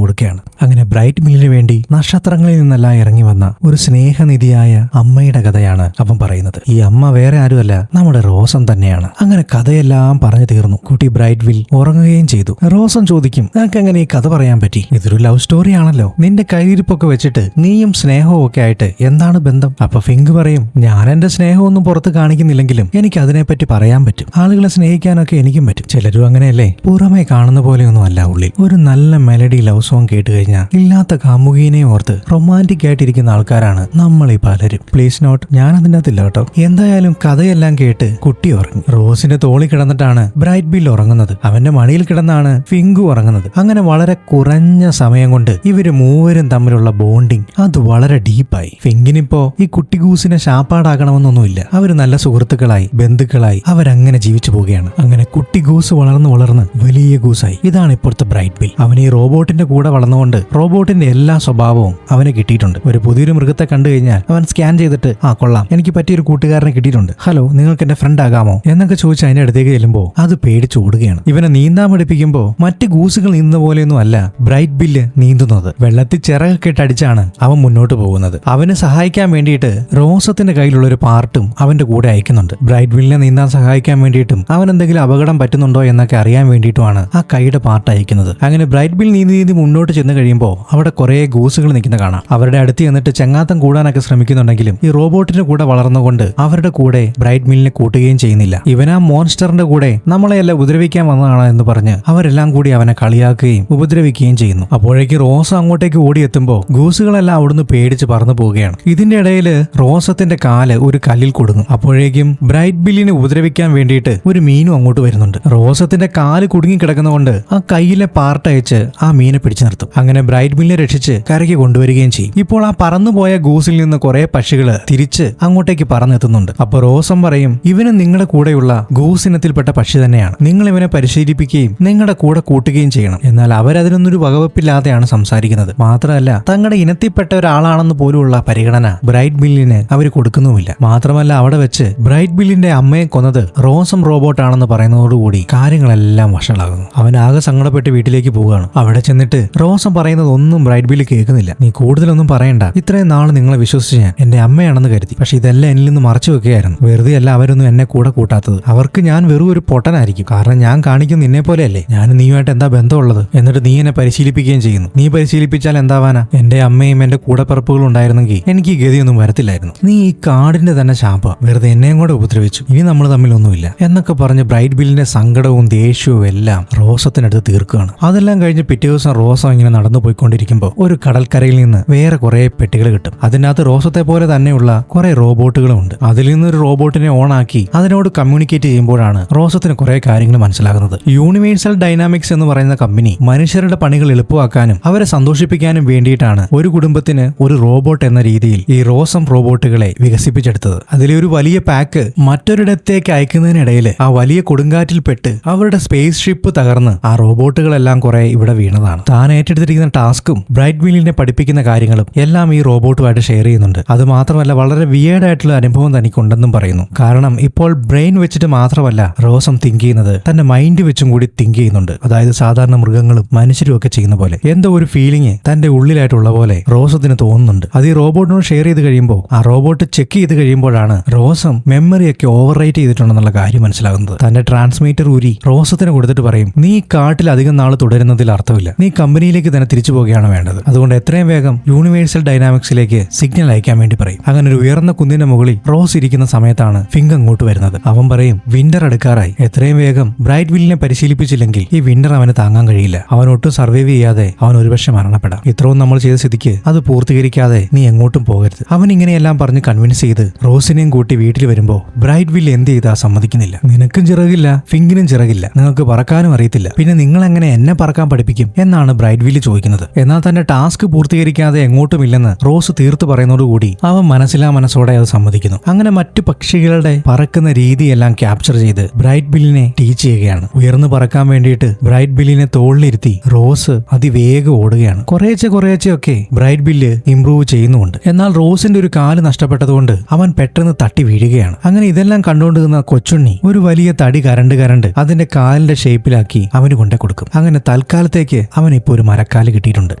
കൊടുക്കുകയാണ്. അങ്ങനെ ബ്രൈറ്റ് ബില്ലിന് വേണ്ടി നക്ഷത്രങ്ങളിൽ നിന്നെല്ലാം ഇറങ്ങി വന്ന ഒരു സ്നേഹനിധിയായ അമ്മയുടെ കഥയാണ് അവൻ പറയുന്നത്. ഈ അമ്മ വേറെ ആരുമല്ല, നമ്മുടെ റോസം തന്നെയാണ്. അങ്ങനെ കഥയെല്ലാം പറഞ്ഞു തീർന്നു. കുട്ടി ബ്രൈറ്റ് ബിൽ ഉറങ്ങുകയും ചെയ്തു. റോസം ചോദിക്കും നിനക്ക് എങ്ങനെ ഈ കഥ പറയാൻ പറ്റി? ഇതൊരു ലവ് സ്റ്റോറി ആണല്ലോ. നിന്റെ കയ്യിരിപ്പൊക്കെ വെച്ചിട്ട് നീയും സ്നേഹവും ഒക്കെ ആയിട്ട് എന്താണ് ബന്ധം? അപ്പൊ ഫിങ്ക് പറയും ഞാൻ എന്റെ സ്നേഹമൊന്നും പുറത്ത് കാണിക്കുന്നില്ലെങ്കിലും എനിക്ക് അതിനെപ്പറ്റി പറയാൻ പറ്റും. ആളുകളെ സ്നേഹിക്കാനൊക്കെ എനിക്കും പറ്റും. ചിലരും അങ്ങനെയല്ലേ, പുറമേ കാണുന്ന പോലെയൊന്നും അല്ല ഉള്ളിൽ. ഒരു നല്ല മെലഡി ലവ് സോങ് കേട്ട് കഴിഞ്ഞാൽ ഇല്ലാത്ത കാമുകീനെ ഓർത്ത് റൊമാൻറ്റിക് ആയിട്ടിരിക്കുന്ന ആൾക്കാരാണ് നമ്മൾ ഈ പലരും. പ്ലീസ് നോട്ട്, ഞാൻ അതിൻ്റെ അകത്തില്ല കേട്ടോ. എന്തായാലും കഥയെല്ലാം കേട്ട് കുട്ടി ഉറങ്ങി. റോസിന്റെ തോളി കിടന്നിട്ടാണ് ബ്രൈറ്റ് ബിൽ ഉറങ്ങുന്നത്. അവന്റെ മടിയിൽ കിടന്നാണ് ഫിങ്കു ഉറങ്ങുന്നത്. അങ്ങനെ വളരെ കുറഞ്ഞ സമയം കൊണ്ട് ഇവര് മൂവരും തമ്മിലുള്ള ബോണ്ടിങ് അത് വളരെ ഡീപ്പായി. ഫിങ്കിനിപ്പോ ഈ കുട്ടി ഗൂസിനെ ശാപ്പാടാക്കണമെന്നൊന്നുമില്ല. അവര് നല്ല സുഹൃത്തുക്കളായി, ബന്ധുക്കളായി അവരങ്ങനെ ജീവിച്ചു പോവുകയാണ്. അങ്ങനെ കുട്ടി ഗൂസ് വളർന്ന് വളർന്ന് വലിയ ഗൂസായി. ഇതാണ് ഇപ്പോഴത്തെ ബ്രൈറ്റ് ബിൽ. അവൻ ഈ റോബോട്ടിന്റെ കൂടെ വളർന്നുകൊണ്ട് റോബോട്ടിന്റെ എല്ലാ സ്വഭാവവും അവന് കിട്ടിയിട്ടുണ്ട്. ഒരു പുതിയൊരു മൃഗത്തെ കണ്ടു കഴിഞ്ഞാൽ അവൻ സ്കാൻ ചെയ്തിട്ട് കൊള്ളാം, എനിക്ക് പറ്റിയൊരു കൂട്ടുകാരനെ കിട്ടിയിട്ടുണ്ട്, ഹലോ നിങ്ങൾക്ക് എന്റെ ഫ്രണ്ട് ആകാമോ എന്നൊക്കെ ചോദിച്ച് അതിന്റെ അടുത്തേക്ക് ചെല്ലുമ്പോൾ അത് പേടിച്ച് ഓടുകയാണ്. ഇവനെ നീന്താൻ പഠിപ്പിക്കുമ്പോൾ മറ്റ് ഗൂസുകൾ നീന്തുന്ന പോലെയൊന്നും അല്ല ബ്രൈറ്റ് ബില്ല് നീന്തുന്നത്. വെള്ളത്തിൽ ചിറകൊക്കെ ഇട്ടടിച്ചാണ് അവൻ മുന്നോട്ട് പോകുന്നത്. അവന് സഹായിക്കാൻ വേണ്ടിയിട്ട് റോസത്തിന്റെ കയ്യിലുള്ള ഒരു പാർട്ടും അവന്റെ കൂടെ അയക്കുന്നുണ്ട്. ബ്രൈറ്റ് ബില്ലിനെ നീന്താൻ സഹായിക്കാൻ വേണ്ടിയിട്ടും അവൻ എന്തെങ്കിലും അപകടം പറ്റുന്നുണ്ടോ എന്നൊക്കെ അറിയാൻ വേണ്ടിയിട്ടുമാണ് ആ കൈയുടെ പാർട്ട് അയക്കുന്നത്. അങ്ങനെ ബ്രൈറ്റ് ബിൽ നീന്തി മുന്നോട്ട് ചെന്ന് കഴിയുമ്പോൾ അവിടെ കുറെ ഗൂസുകൾ നിൽക്കുന്ന കാണാം. അവരുടെ അടുത്ത് ചെന്നിട്ട് ചെങ്ങാത്തം കൂടാനൊക്കെ ശ്രമിക്കുന്നുണ്ടെങ്കിലും ഈ റോബോട്ടിന്റെ കൂടെ വളർന്നുകൊണ്ട് അവരുടെ കൂടെ ബ്രൈറ്റ് ബില്ലിനെ കൂട്ടുകയും ചെയ്യുന്നില്ല. ഇവൻ ആ മോൺസ്റ്ററിന്റെ കൂടെ നമ്മളെയല്ല ഉപദ്രവിക്കാൻ വന്നതാണ് എന്ന് പറഞ്ഞ് അവരെല്ലാം കൂടി അവനെ കളിയാക്കുകയും ഉപദ്രവിക്കുകയും ചെയ്യുന്നു. അപ്പോഴേക്ക് റോസ അങ്ങോട്ടേക്ക് ഓടിയെത്തുമ്പോൾ ഗൂസുകളെല്ലാം അവിടുന്ന് പേടിച്ച് പറന്നു പോവുകയാണ്. ഇതിന്റെ ഇടയിൽ റോസത്തിന്റെ കാല് ഒരു കല്ലിൽ കൊടുങ്ങും. അപ്പോഴേക്കും ബ്രൈറ്റ് ബില്ലിനെ ഉപദ്രവിക്കാൻ വേണ്ടിയിട്ട് ഒരു മീനും അങ്ങോട്ട് വരുന്നുണ്ട്. റോസത്തിന്റെ കാല് കുടുങ്ങി കിടക്കുന്നതുകൊണ്ട് ആ കയ്യിലെ പാർട്ട് അയച്ച് ആ മീനെ പിടിച്ചു നിർത്തും. അങ്ങനെ ബ്രൈറ്റ് ബില്ലിനെ രക്ഷിച്ച് കരയ്ക്ക് കൊണ്ടുവരികയും ചെയ്യും. ഇപ്പോൾ ആ പറന്നുപോയ ഗൂസിൽ നിന്ന് കുറെ പക്ഷികള് തിരിച്ച് അങ്ങോട്ടേക്ക് പറന്നെത്തുന്നുണ്ട്. അപ്പൊ റോസം പറയും ഇവന് നിങ്ങളുടെ കൂടെയുള്ള ഗൂസിനത്തിൽപ്പെട്ട പക്ഷി തന്നെയാണ്, നിങ്ങൾ ഇവനെ പരിശീലിപ്പിക്കുകയും നിങ്ങളുടെ കൂടെ കൂട്ടുകയും ചെയ്യണം. എന്നാൽ അവരതിനൊന്നൊരു വകവെപ്പില്ലാതെയാണ് സംസാരിക്കുന്നത്. മാത്രമല്ല തങ്ങളുടെ ഇനത്തിൽപ്പെട്ട ഒരാളാണെന്ന് പോലുള്ള പരിഗണന ബ്രൈറ്റ് ബില്ലിന് അവർ കൊടുക്കുന്നുമില്ല. മാത്രമല്ല അവിടെ വെച്ച് ബ്രൈറ്റ് ബില്ലിന്റെ അമ്മയെ കൊന്നത് റോസം റോബോട്ട് ആണെന്ന് പറയുന്നതോടുകൂടി കാര്യങ്ങളെല്ലാം വഷളാകുന്നു. അവൻ ആകെ സങ്കടപ്പെട്ട് വീട്ടിലേക്ക് പോവുകയാണ്. അവിടെ ചെന്നിട്ട് റോസം പറയുന്നത് ഒന്നും ബ്രൈറ്റ് ബില്ല് കേൾക്കുന്നില്ല. നീ കൂടുതലൊന്നും പറയണ്ട, ഇത്രയും നാൾ നിങ്ങളെ വിശ്വസിച്ച് ഞാൻ എന്റെ അമ്മയാണെന്ന് കരുതി, പക്ഷെ ഇതെല്ലാം എന്നിൽ നിന്ന് മറച്ചു വെക്കുകയായിരുന്നു. വെറുതെ അല്ല അവരൊന്നും എന്നെ കൂടെ കൂട്ടാത്തത്. അവർക്ക് ഞാൻ വെറും ഒരു പൊട്ടനായിരിക്കും. കാരണം ഞാൻ കാണിക്കുന്ന നിന്നെ പോലെയല്ലേ, ഞാൻ നീയുമായിട്ട് എന്താ ബന്ധമുള്ളത്? എന്നിട്ട് നീ എന്നെ പരിശീലിപ്പിക്കുകയും ചെയ്യുന്നു. നീ പരിശീലിപ്പിച്ചാൽ എന്താവാനാ? എന്റെ അമ്മയും എന്റെ കൂടപ്പിറപ്പുകളും ഉണ്ടായിരുന്നെങ്കിൽ എനിക്ക് ഈ ഗതിയൊന്നും വരത്തില്ലായിരുന്നു. നീ ഈ കാടിന്റെ തന്നെ ശാപ, വെറുതെ എന്നെയും കൂടെ ഉപദ്രവിച്ചു, ഇനി നമ്മൾ തമ്മിലൊന്നുമില്ല എന്നൊക്കെ പറഞ്ഞ് ബ്രൈറ്റ് ബില്ലിന്റെ സങ്കടവും ദേഷ്യവും എല്ലാം റോസത്തിനടുത്ത് തീർക്കുകയാണ്. അതെല്ലാം കഴിഞ്ഞ് പിറ്റേ ദിവസം റോസം ഇങ്ങനെ നടന്നു പോയിക്കൊണ്ടിരിക്കുമ്പോൾ ഒരു കടൽക്കരയിൽ നിന്ന് വേറെ കുറെ പെട്ടികൾ കിട്ടും. അതിനകത്ത് റോസത്തെ പോലെ തന്നെയുള്ള കുറെ റോബോട്ടുകളും ഉണ്ട്. അതിൽ നിന്നൊരു റോബോട്ടിനെ ഓൺ ആക്കി അതിനോട് കമ്മ്യൂണിക്കേറ്റ് ചെയ്യുമ്പോഴാണ് റോസത്തിന് കുറെ കാര്യങ്ങൾ മനസ്സിലാകുന്നത്. യൂണിവേഴ്സൽ ഡൈനാമിക്സ് എന്ന് പറയുന്ന കമ്പനി മനുഷ്യരുടെ പണികൾ എളുപ്പമാക്കാനും അവരെ സന്തോഷിപ്പിക്കാനും വേണ്ടിയിട്ടാണ് ഒരു കുടുംബത്തിന് ഒരു റോബോട്ട് എന്ന രീതിയിൽ ഈ റോസം റോബോട്ടുകളെ വികസിപ്പിച്ചെടുത്തത്. അതിലെ ഒരു വലിയ പാക്ക് മറ്റൊരിടത്തേക്ക് അയക്കുന്നതിനിടയിൽ ആ വലിയ കൊടുങ്കാറ്റിൽപ്പെട്ട് അവരുടെ സ്പേസ് ഷിപ്പ് തകർന്ന് ആ റോബോട്ടുകളെല്ലാം കുറെ ഇവിടെ വീണതാണ്. താൻ ഏറ്റെടുത്തിരിക്കുന്ന ടാസ്കും ബ്രൈറ്റ് ബില്ലിനെ പഠിപ്പിക്കുന്ന കാര്യങ്ങളും എല്ലാം ഈ റോബോട്ടുമായിട്ട് ഷെയർ ചെയ്യുന്നുണ്ട്. അത് മാത്രമല്ല വളരെ വിയേർഡ് ആയിട്ടുള്ള അനുഭവം തനിക്കുണ്ടെന്നും പറയുന്നു. കാരണം ഇപ്പോൾ ബ്രെയിൻ വെച്ചിട്ട് മാത്രമല്ല റോസം തിങ്ക് ചെയ്യുന്നത്, തന്റെ മൈൻഡ് വെച്ചും കൂടി തിങ്ക് ചെയ്യുന്നുണ്ട്. അതായത് സാധാരണ മൃഗങ്ങളും മനുഷ്യരും ഒക്കെ ചെയ്യുന്ന പോലെ എന്തോ ഒരു ഫീലിംഗ് തന്റെ ഉള്ളിലായിട്ടുള്ള പോലെ റോസത്തിന് തോന്നുന്നുണ്ട്. അത് ഈ റോബോട്ടിനോട് ഷെയർ ചെയ്ത് കഴിയുമ്പോൾ ആ റോബോട്ട് ചെക്ക് ചെയ്ത് കഴിയുമ്പോഴാണ് റോസം മെമ്മറിയൊക്കെ ഓവർ റൈറ്റ് ചെയ്തിട്ടുണ്ടെന്നുള്ള കാര്യം മനസ്സിലാകുന്നത്. തന്റെ ട്രാൻസ്മീറ്റർ ഊരി റോസത്തിന് കൊടുത്തിട്ട് പറയും, നീ കാട്ടിൽ അധികം നാൾ തുടരുന്നതിൽ അർത്ഥമില്ല. നീ കമ്പനിയിലേക്ക് തന്നെ തിരിച്ചു പോവുകയാണ് വേണ്ടത്. അതുകൊണ്ട് എത്രയും വേഗം യൂണിവേഴ്സൽ ഡൈനാമിക്സിലേക്ക് സിഗ്നൽ അയക്കാൻ വേണ്ടി പറയും. അങ്ങനെ ഒരു ഉയർന്ന കുന്നിന്റെ മുകളിൽ റോസ് ഇരിക്കുന്ന സമയത്താണ് ഫിങ്ക് അങ്ങോട്ട് വരുന്നത്. അവൻ പറയും, വിന്റർ അടുക്കാറായി, എത്രയും വേഗം ബ്രൈറ്റ് വില്ലിനെ പരിശീലിപ്പിച്ചില്ലെങ്കിൽ ഈ വിന്റർ അവന് താങ്ങാൻ കഴിയില്ല. അവൻ ഒട്ടും സർവൈവ് ചെയ്യാതെ അവൻ ഒരുപക്ഷെ മരണപ്പെടാം. ഇത്രയും നമ്മൾ ചെയ്ത സ്ഥിതിക്ക് അത് പൂർത്തീകരിക്കാതെ നീ എങ്ങോട്ടും പോകരുത്. അവൻ ഇങ്ങനെയെല്ലാം പറഞ്ഞ് കൺവിൻസ് ചെയ്ത് റോസിനെയും കൂട്ടി വീട്ടിൽ വരുമ്പോ ബ്രൈറ്റ് വില്ല് എന്ത് ചെയ്താ സമ്മതിക്കുന്നില്ല. നിനക്കും ചിറകില്ല, ഫിങ്കിനും ചിറകില്ല, നിങ്ങൾക്ക് പറക്കാനും അറിയത്തില്ല, പിന്നെ നിങ്ങൾ എങ്ങനെ എന്നെ പറക്കാൻ പഠിപ്പിക്കും എന്നാണ് ബ്രൈറ്റ് വില്ല് ചോദിക്കുന്നത്. എന്നാൽ തന്റെ ടാസ്ക് പൂർത്തീകരിക്കാതെ എങ്ങോട്ടുമില്ലെന്ന് റോസ് തീർത്തു പറയുന്നതോടുകൂടി അവൻ മനസ്സിലാ മനസ്സോടെ അത് സമ്മതിക്കുന്നു. അങ്ങനെ മറ്റു പക്ഷികളുടെ പറക്കുന്ന രീതിയെല്ലാം ക്യാപ്ചർ ചെയ്ത് ബ്രൈറ്റ് ബില്ലിനെ ടീച്ച് ചെയ്യുകയാണ്. ഉയർന്നു പറക്കാൻ വേണ്ടിയിട്ട് ബ്രൈറ്റ് ബില്ലിനെ തോളിലിരുത്തി റോസ് അതിവേഗം ഓടുകയാണ്. കുറേശ്ശെ ബ്രൈറ്റ് ബില്ല് ഇംപ്രൂവ് ചെയ്യുന്നുണ്ട്. എന്നാൽ റോസിന്റെ ഒരു കാല് നഷ്ടപ്പെട്ടതുകൊണ്ട് അവൻ പെട്ടെന്ന് തട്ടി വീഴുകയാണ്. അങ്ങനെ ഇതെല്ലാം കണ്ടുകൊണ്ടിരുന്ന കൊച്ചുണ്ണി ഒരു വലിയ തടി കരണ്ട് അതിന്റെ കാലിന്റെ ഷേപ്പിലാക്കി അവന് കൊണ്ടേ കൊടുക്കും. അങ്ങനെ തൽക്കാലത്തേക്ക് അവൻ ഇപ്പൊ ഒരു മരക്കാല് കിട്ടിയിട്ടുണ്ട്.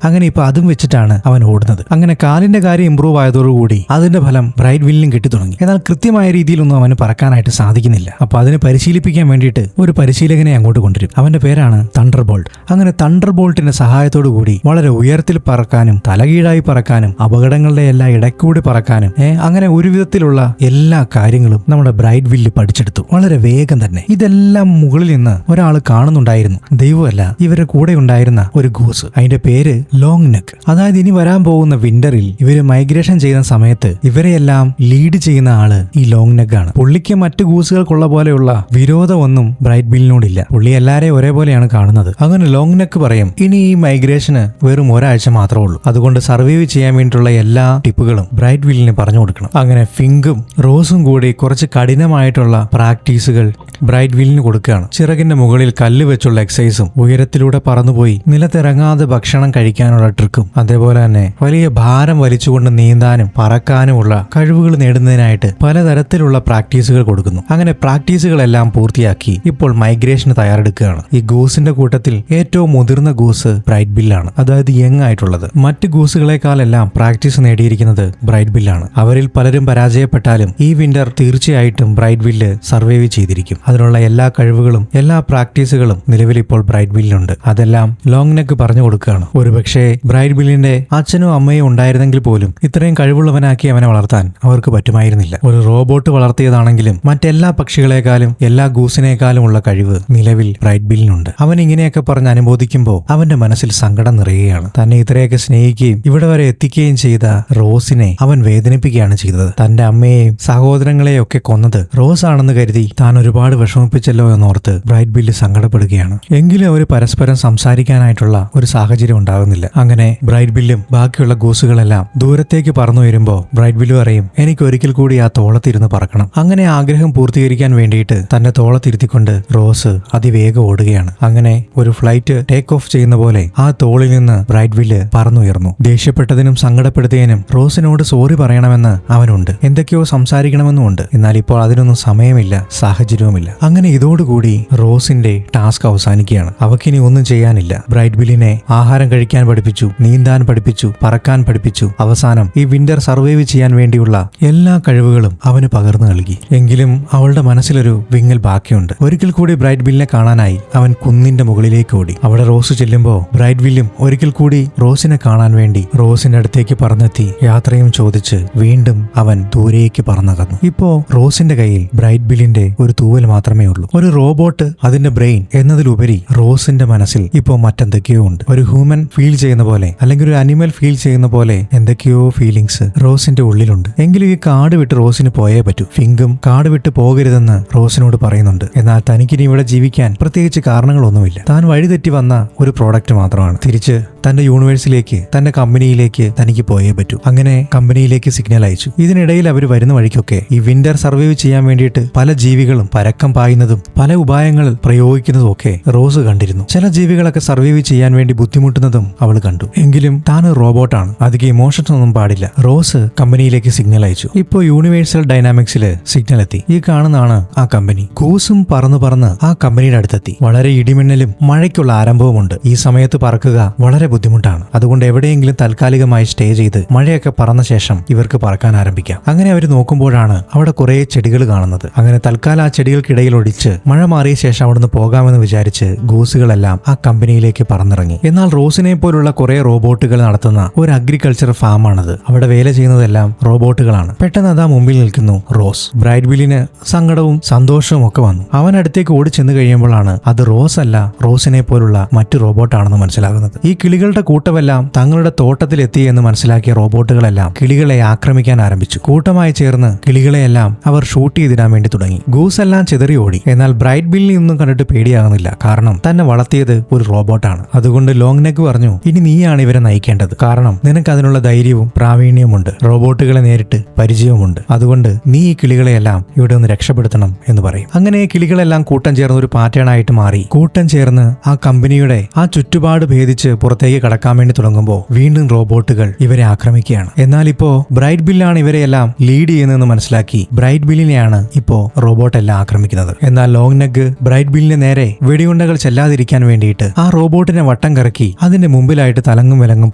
അങ്ങനെ ഇപ്പൊ അതും വെച്ചിട്ടാണ് അവൻ ഓടുന്നത്. അങ്ങനെ കാലിന്റെ കാര്യം ഇംപ്രൂവ് ആയതോടുകൂടി അതിന്റെ ഫലം ബ്രൈറ്റ് വില്ലിനും കിട്ടി തുടങ്ങി. എന്നാൽ കൃത്യമായ രീതിയിലൊന്നും അവന് പറക്കാനായിട്ട് സാധിക്കുന്നില്ല. അപ്പൊ അതിനെ പരിശീലിപ്പിക്കാൻ വേണ്ടിയിട്ട് ഒരു പരിശീലകനെ അങ്ങോട്ട് കൊണ്ടുവരും. അവന്റെ പേരാണ് തണ്ടർ ബോൾട്ട്. അങ്ങനെ തണ്ടർ ബോൾട്ടിന്റെ സഹായത്തോടു കൂടി വളരെ ഉയരത്തിൽ പറക്കാനും തലകീഴായി പറക്കാനും അപകടങ്ങളുടെ എല്ലാം ഇടയ്ക്കൂടി പറക്കാനും അങ്ങനെ ഒരു വിധത്തിലുള്ള എല്ലാ കാര്യങ്ങളും നമ്മുടെ ബ്രൈറ്റ് വില്ല് പഠിച്ചെടുത്തു. വളരെ വേഗം തന്നെ ഇതെല്ലാം മുകളിൽ നിന്ന് ഒരാൾ കാണുന്നുണ്ടായിരുന്നു. ദൈവമല്ല, ഇവരുടെ കൂടെ ഉണ്ടായിരുന്ന ഒരു ഗൂസ്. അതിന്റെ പേര് ലോങ് നെക്ക്. അതായത് ഇനി വരാൻ പോകുന്ന വിന്ററിൽ ഇവര് മൈഗ്രേഷൻ ചെയ്യുന്ന സമയത്ത് ഇവരെയെല്ലാം ലീഡ് ചെയ്യുന്ന ആള് ഈ ലോങ് നെക്ക് ആണ്. പുള്ളിക്ക് മറ്റു ഗൂസുകൾക്കുള്ള പോലെയുള്ള വിരോധമൊന്നും ബ്രൈറ്റ് ബില്ലിനോടില്ല. പുള്ളി എല്ലാരെയും ഒരേപോലെയാണ് കാണുന്നത്. അങ്ങനെ ലോങ് നെക്ക് പറയും, ഇനി ഈ മൈഗ്രേഷന് വെറും ഒരാഴ്ച മാത്രമേ ഉള്ളൂ. അതുകൊണ്ട് സർവൈവ് ചെയ്യാൻ വേണ്ടിയിട്ടുള്ള എല്ലാ ടിപ്പുകളും ബ്രൈറ്റ് വില്ലിന് പറഞ്ഞു കൊടുക്കണം. അങ്ങനെ ഫിങ്കും റോസും കൂടി കുറച്ച് കഠിനമായിട്ടുള്ള പ്രാക്ടീസുകൾ ബ്രൈറ്റ് വില്ലിന് കൊടുക്കുകയാണ്. ചിറകിന്റെ മുകളിൽ കല്ല് വെച്ചുള്ള എക്സസൈസും ഉയരത്തിലൂടെ പറന്നുപോയി നിലത്തിറങ്ങാതെ ഭക്ഷണം കഴിക്കാനുള്ള ട്രിക്കും അതേപോലെ തന്നെ വലിയ ഭാരം വലിച്ചുകൊണ്ട് നീന്താനും പറക്കാനുമുള്ള കഴിവുകൾ നേടുന്നതിനായിട്ട് പലതരത്തിലുള്ള പ്രാക്ടീസുകൾ കൊടുക്കുന്നു. അങ്ങനെ പ്രാക്ടീസുകളെല്ലാം പൂർത്തിയാക്കി ഇപ്പോൾ മൈഗ്രേഷന് തയ്യാറെടുക്കുകയാണ്. ഈ ഗൂസിന്റെ കൂട്ടത്തിൽ ഏറ്റവും മുതിർന്ന ഗൂസ് ബ്രൈറ്റ് ബില്ലാണ്, അതായത് യങ് ആയിട്ടുള്ളത്. മറ്റ് ഗൂസുകളെക്കാളെല്ലാം പ്രാക്ടീസ് നേടിയിരിക്കുന്നത് ബ്രൈറ്റ് ബില്ലാണ്. അവരിൽ പലരും പരാജയപ്പെട്ടാലും ഈ വിന്റർ തീർച്ചയായിട്ടും ബ്രൈറ്റ് ബില്ല് സർവൈവ് ചെയ്തിരിക്കും. അതിനുള്ള എല്ലാ കഴിവുകളും എല്ലാ പ്രാക്ടീസുകളും നിലവിൽ ഇപ്പോൾ ബ്രൈറ്റ് ബില്ലിനുണ്ട്. അതെല്ലാം ലോങ് നെക്ക് പറഞ്ഞു കൊടുക്കുകയാണ്. ഒരുപക്ഷെ ബ്രൈറ്റ് ബില്ലിന്റെ അച്ഛനും അമ്മയും ഉണ്ടായിരുന്നെങ്കിൽ പോലും ഇത്രയും കഴിവുള്ളവനാക്കി അവനെ വളർത്താൻ അവർക്ക് പറ്റുമായിരുന്നില്ല. ഒരു റോബോട്ട് വളർത്തിയതാണെങ്കിലും മറ്റെല്ലാ പക്ഷികളെക്കാളും എല്ലാ ഗൂസിനേക്കാളും ഉള്ള കഴിവ് നിലവിൽ ബ്രൈറ്റ് ബില്ലിനുണ്ട്. അവൻ ഇങ്ങനെയൊക്കെ പറഞ്ഞ് അനുബോധിക്കുമ്പോൾ അവന്റെ മനസ്സിൽ സങ്കടം നിറയുകയാണ്. തന്നെ ഇത്രയൊക്കെ സ്നേഹിക്കുകയും ഇവിടെ വരെ എത്തിക്കുകയും ചെയ്ത റോസിനെ അവൻ വേദനിപ്പിക്കുകയാണ് ചെയ്തത്. തന്റെ അമ്മയെയും സഹോദരങ്ങളെയും ഒക്കെ കൊന്നത് റോസ് ആണെന്ന് കരുതി താൻ ഒരുപാട് വിഷമിപ്പിച്ചല്ലോ എന്നോർത്ത് ബ്രൈറ്റ് ബില്ല് സങ്കടപ്പെടുകയാണ്. എങ്കിലും അവർ പരസ്പരം സംസാരിക്കാനായിട്ടുള്ള ഒരു സാഹചര്യം ഉണ്ടാകുന്നില്ല. അങ്ങനെ ബ്രൈറ്റ് ബില്ലും ബാക്കിയുള്ള ഗൂസുകളെല്ലാം ദൂരത്തേക്ക് പറന്നു വരുമ്പോ ബ്രൈറ്റ് ബില്ല് പറയും, എനിക്ക് ഒരിക്കൽ കൂടി ആ തോളത്തിരുന്ന് പറക്കണം. അങ്ങനെ ആഗ്രഹം പൂർത്തീകരിക്കാൻ വേണ്ടിയിട്ട് തന്നെ തോളത്തിരുത്തിക്കൊണ്ട് റോസ് അതിവേഗം ഓടുകയാണ്. അങ്ങനെ ഒരു ഫ്ലൈറ്റ് ടേക്ക് ഓഫ് ചെയ്യുന്ന പോലെ ആ തോളിൽ നിന്ന് ബ്രൈറ്റ് ബില്ല് പറന്നുയർന്നു. ദേഷ്യപ്പെട്ടതിനും സങ്കടപ്പെടുത്തിയതിനും റോസിനോട് സോറി പറയണമെന്ന് അവനുണ്ട്, എന്തൊക്കെയോ സംസാരിക്കണമെന്നുമുണ്ട്. എന്നാൽ ഇപ്പോൾ അതിനൊന്നും സമയമില്ല, സാഹചര്യവുമില്ല. അങ്ങനെ ഇതോടുകൂടി റോസിന്റെ ടാസ്ക് അവസാനിക്കുകയാണ്. അവക്കിനി ഒന്നും ചെയ്യാനില്ല. ബ്രൈറ്റ് ബില്ലിനെ ആഹാരം കഴിക്കാൻ പഠിപ്പിച്ചു, നീന്താൻ പഠിപ്പിച്ചു, പറക്കാൻ പഠിപ്പിച്ചു. അവസാനം ഈ വിന്റർ സർവൈവ് ചെയ്യാൻ വേണ്ടിയുള്ള എല്ലാ കഴിവുകളും അവന് പകർന്നു നൽകി. എങ്കിലും അവളുടെ മനസ്സിലൊരു വിങ്ങൽ ബാക്കിയുണ്ട്. ഒരിക്കൽ കൂടി ബ്രൈറ്റ് ബില്ലിനെ കാണാനായി അവൻ കുന്നിന്റെ മുകളിലേക്ക് ഓടി. അവിടെ റോസ് ചെല്ലുമ്പോ ബ്രൈറ്റ് ബില്ലും ഒരിക്കൽ കൂടി റോസിനെ കാണാൻ വേണ്ടി റോസിന്റെ അടുത്തേക്ക് പറന്നെത്തി യാത്രയും ചോദിച്ച് വീണ്ടും അവൻ ദൂരേക്ക് പറന്നകന്നു. ഇപ്പോ റോസിന്റെ കയ്യിൽ ബ്രൈറ്റ് ബില്ലിന്റെ ഒരു തൂവൽ മാത്രമേ ഉള്ളൂ. ഒരു റോബോട്ട്, അതിന്റെ ബ്രെയിൻ എന്നതിലുപരി റോസിന്റെ മനസ്സിൽ ഇപ്പോ മറ്റെന്തൊക്കെയോ ഉണ്ട്. ഒരു ഹ്യൂമൻ ഫീൽ ചെയ്യുന്ന പോലെ അല്ലെങ്കിൽ ഒരു അനിമൽ ഫീൽ ചെയ്യുന്ന പോലെ എന്തൊക്കെയോ ഫീലിങ്സ് റോസിന്റെ ഉള്ളിലുണ്ട്. എങ്കിലും ഈ കാട് വിട്ട് റോസിന് പോയേ പറ്റൂ. ഫിങ്കും കാട് വിട്ട് പോകരുതെന്ന് റോസിനോട് പറയുന്നുണ്ട്. എന്നാൽ തനിക്കിനി ഇവിടെ ജീവിക്കാൻ പ്രത്യേകിച്ച് കാരണങ്ങളൊന്നുമില്ല. താൻ വഴിതെറ്റി വന്ന ഒരു പ്രോഡക്റ്റ് മാത്രമാണ്. തിരിച്ച് തന്റെ യൂണിവേഴ്സിലേക്ക്, തന്റെ കമ്പനിയിലേക്ക് തനിക്ക് പോയേ പറ്റൂ. അങ്ങനെ കമ്പനിയിലേക്ക് സിഗ്നൽ അയച്ചു. ഇതിനിടയിൽ അവർ വരുന്ന വഴിക്കൊക്കെ ഈ വിന്റർ സർവൈവ് ചെയ്യാൻ വേണ്ടിയിട്ട് പല ജീവികളും പരക്കം പായുന്നതും പല ഉപായങ്ങൾ പ്രയോഗിക്കുന്നതും ഒക്കെ റോസ് കണ്ടിരുന്നു. ചില ജീവികളൊക്കെ സർവൈവ് ചെയ്യാൻ വേണ്ടി ബുദ്ധിമുട്ടുന്നതും അവൾ കണ്ടു. എങ്കിലും താൻ ഒരു റോബോട്ടാണ്, അധികം ഇമോഷൻസ് ഒന്നും പാടില്ല. റോസ് കമ്പനിയിലേക്ക് സിഗ്നൽ അയച്ചു. ഇപ്പോൾ യൂണിവേഴ്സൽ ഡൈനാമിക്സില് സിഗ്നൽ എത്തി. ഈ കാണുന്നതാണ് ആ കമ്പനി. ഗൂസും പറന്ന് ആ കമ്പനിയുടെ അടുത്തെത്തി. വളരെ ഇടിമിന്നലും മഴയ്ക്കുള്ള ആരംഭവുമുണ്ട്. ഈ സമയത്ത് പറക്കുക വളരെ ബുദ്ധിമുട്ടാണ്. അതുകൊണ്ട് എവിടെയെങ്കിലും താൽക്കാലികമായി സ്റ്റേ ചെയ്ത് മഴയൊക്കെ പറന്ന ശേഷം ഇവർക്ക് പറക്കാൻ ആരംഭിക്കാം. അങ്ങനെ അവർ നോക്കുമ്പോഴാണ് അവിടെ കുറെ ചെടികൾ കാണുന്നത്. അങ്ങനെ തൽക്കാലം ആ ചെടികൾക്കിടയിൽ ഒടിച്ച് മഴ മാറിയ ശേഷം അവിടുന്ന് പോകാമെന്ന് വിചാരിച്ച് ഗൂസുകളെല്ലാം ആ കമ്പനിയിലേക്ക് പറന്നിറങ്ങി. എന്നാൽ റോസിനെ പോലുള്ള കുറെ റോബോട്ടുകൾ നടത്തുന്ന ഒരു അഗ്രികൾച്ചർ ഫാമാണത്. അവിടെ വേല ചെയ്യുന്നതെല്ലാം റോബോട്ടുകളാണ്. പെട്ടെന്ന് അതാ മുമ്പിൽ നിൽക്കുന്നു റോസ്. ബ്രൈറ്റ് ബില്ലിന് സങ്കടവും സന്തോഷവും ഒക്കെ വന്നു. അവൻ അടുത്തേക്ക് ഓടി ചെന്ന് കഴിയുമ്പോഴാണ് അത് റോസ് അല്ല, റോസിനെ പോലുള്ള മറ്റു റോബോട്ടാണെന്ന് മനസ്സിലാകുന്നത്. ഈ കിളികളുടെ കൂട്ടമെല്ലാം തങ്ങളുടെ തോട്ടത്തിലെത്തി എന്ന് മനസ്സിലാക്കിയ റോബോട്ടുകളെല്ലാം കിളികളെ ആക്രമിക്കാൻ ആരംഭിച്ചു. കൂട്ടമായി ചേർന്ന് കിളികളെയെല്ലാം അവർ ഷൂട്ട് ചെയ്തിടാൻ വേണ്ടി തുടങ്ങി. ഗൂസ് എല്ലാം ചിതറി ഓടി. എന്നാൽ ബ്രൈറ്റ് ബില്ലിനെ ഒന്നും കണ്ടിട്ട് പേടിയാകുന്നില്ല. കാരണം തന്നെ വളർത്തിയത് ഒരു റോബോട്ടാണ്. അതുകൊണ്ട് ലോങ് നെക്ക് പറഞ്ഞു, ഇനി നീയാണ് ഇവരെ നയിക്കേണ്ടത്. കാരണം നിനക്ക് അതിനുള്ള ധൈര്യവും പ്രാവീണ്യവുമുണ്ട്, റോബോട്ടുകളെ നേരിട്ട് പരിചയവുമുണ്ട്. അതുകൊണ്ട് നീ ഈ കിളികളെയെല്ലാം ഇവിടെ ഒന്ന് രക്ഷപ്പെടുത്തണം എന്ന് പറയും. അങ്ങനെ കിളികളെല്ലാം കൂട്ടം ചേർന്ന് ഒരു പാറ്റേൺ ആയിട്ട് മാറി. കൂട്ടം ചേർന്ന് ആ കമ്പനിയുടെ ആ ചുറ്റുപാട് ഭേദിച്ച് പുറത്തേക്ക് കടക്കാൻ വേണ്ടി തുടങ്ങുമ്പോൾ വീണ്ടും റോബോട്ടുകൾ ഇവരെ ആക്രമിക്കുകയാണ്. എന്നാൽ ഇപ്പോ ബ്രൈറ്റ് ബില്ലാണ് ഇവരെയെല്ലാം ലീഡ് ചെയ്യുന്നതെന്ന് മനസ്സിലാക്കി ബ്രൈറ്റ് ബില്ലിനെയാണ് ഇപ്പോ റോബോട്ട് എല്ലാം ആക്രമിക്കുന്നത്. എന്നാൽ ലോങ് നെക്ക് ബ്രൈറ്റ് ബില്ലിന് നേരെ വെടിയുണ്ടകൾ ചെല്ലാതിരിക്കാൻ വേണ്ടിയിട്ട് ആ റോബോട്ടിനെ വട്ടം കറക്കി അതിന്റെ മുമ്പിലായിട്ട് തലങ്ങും വിലങ്ങും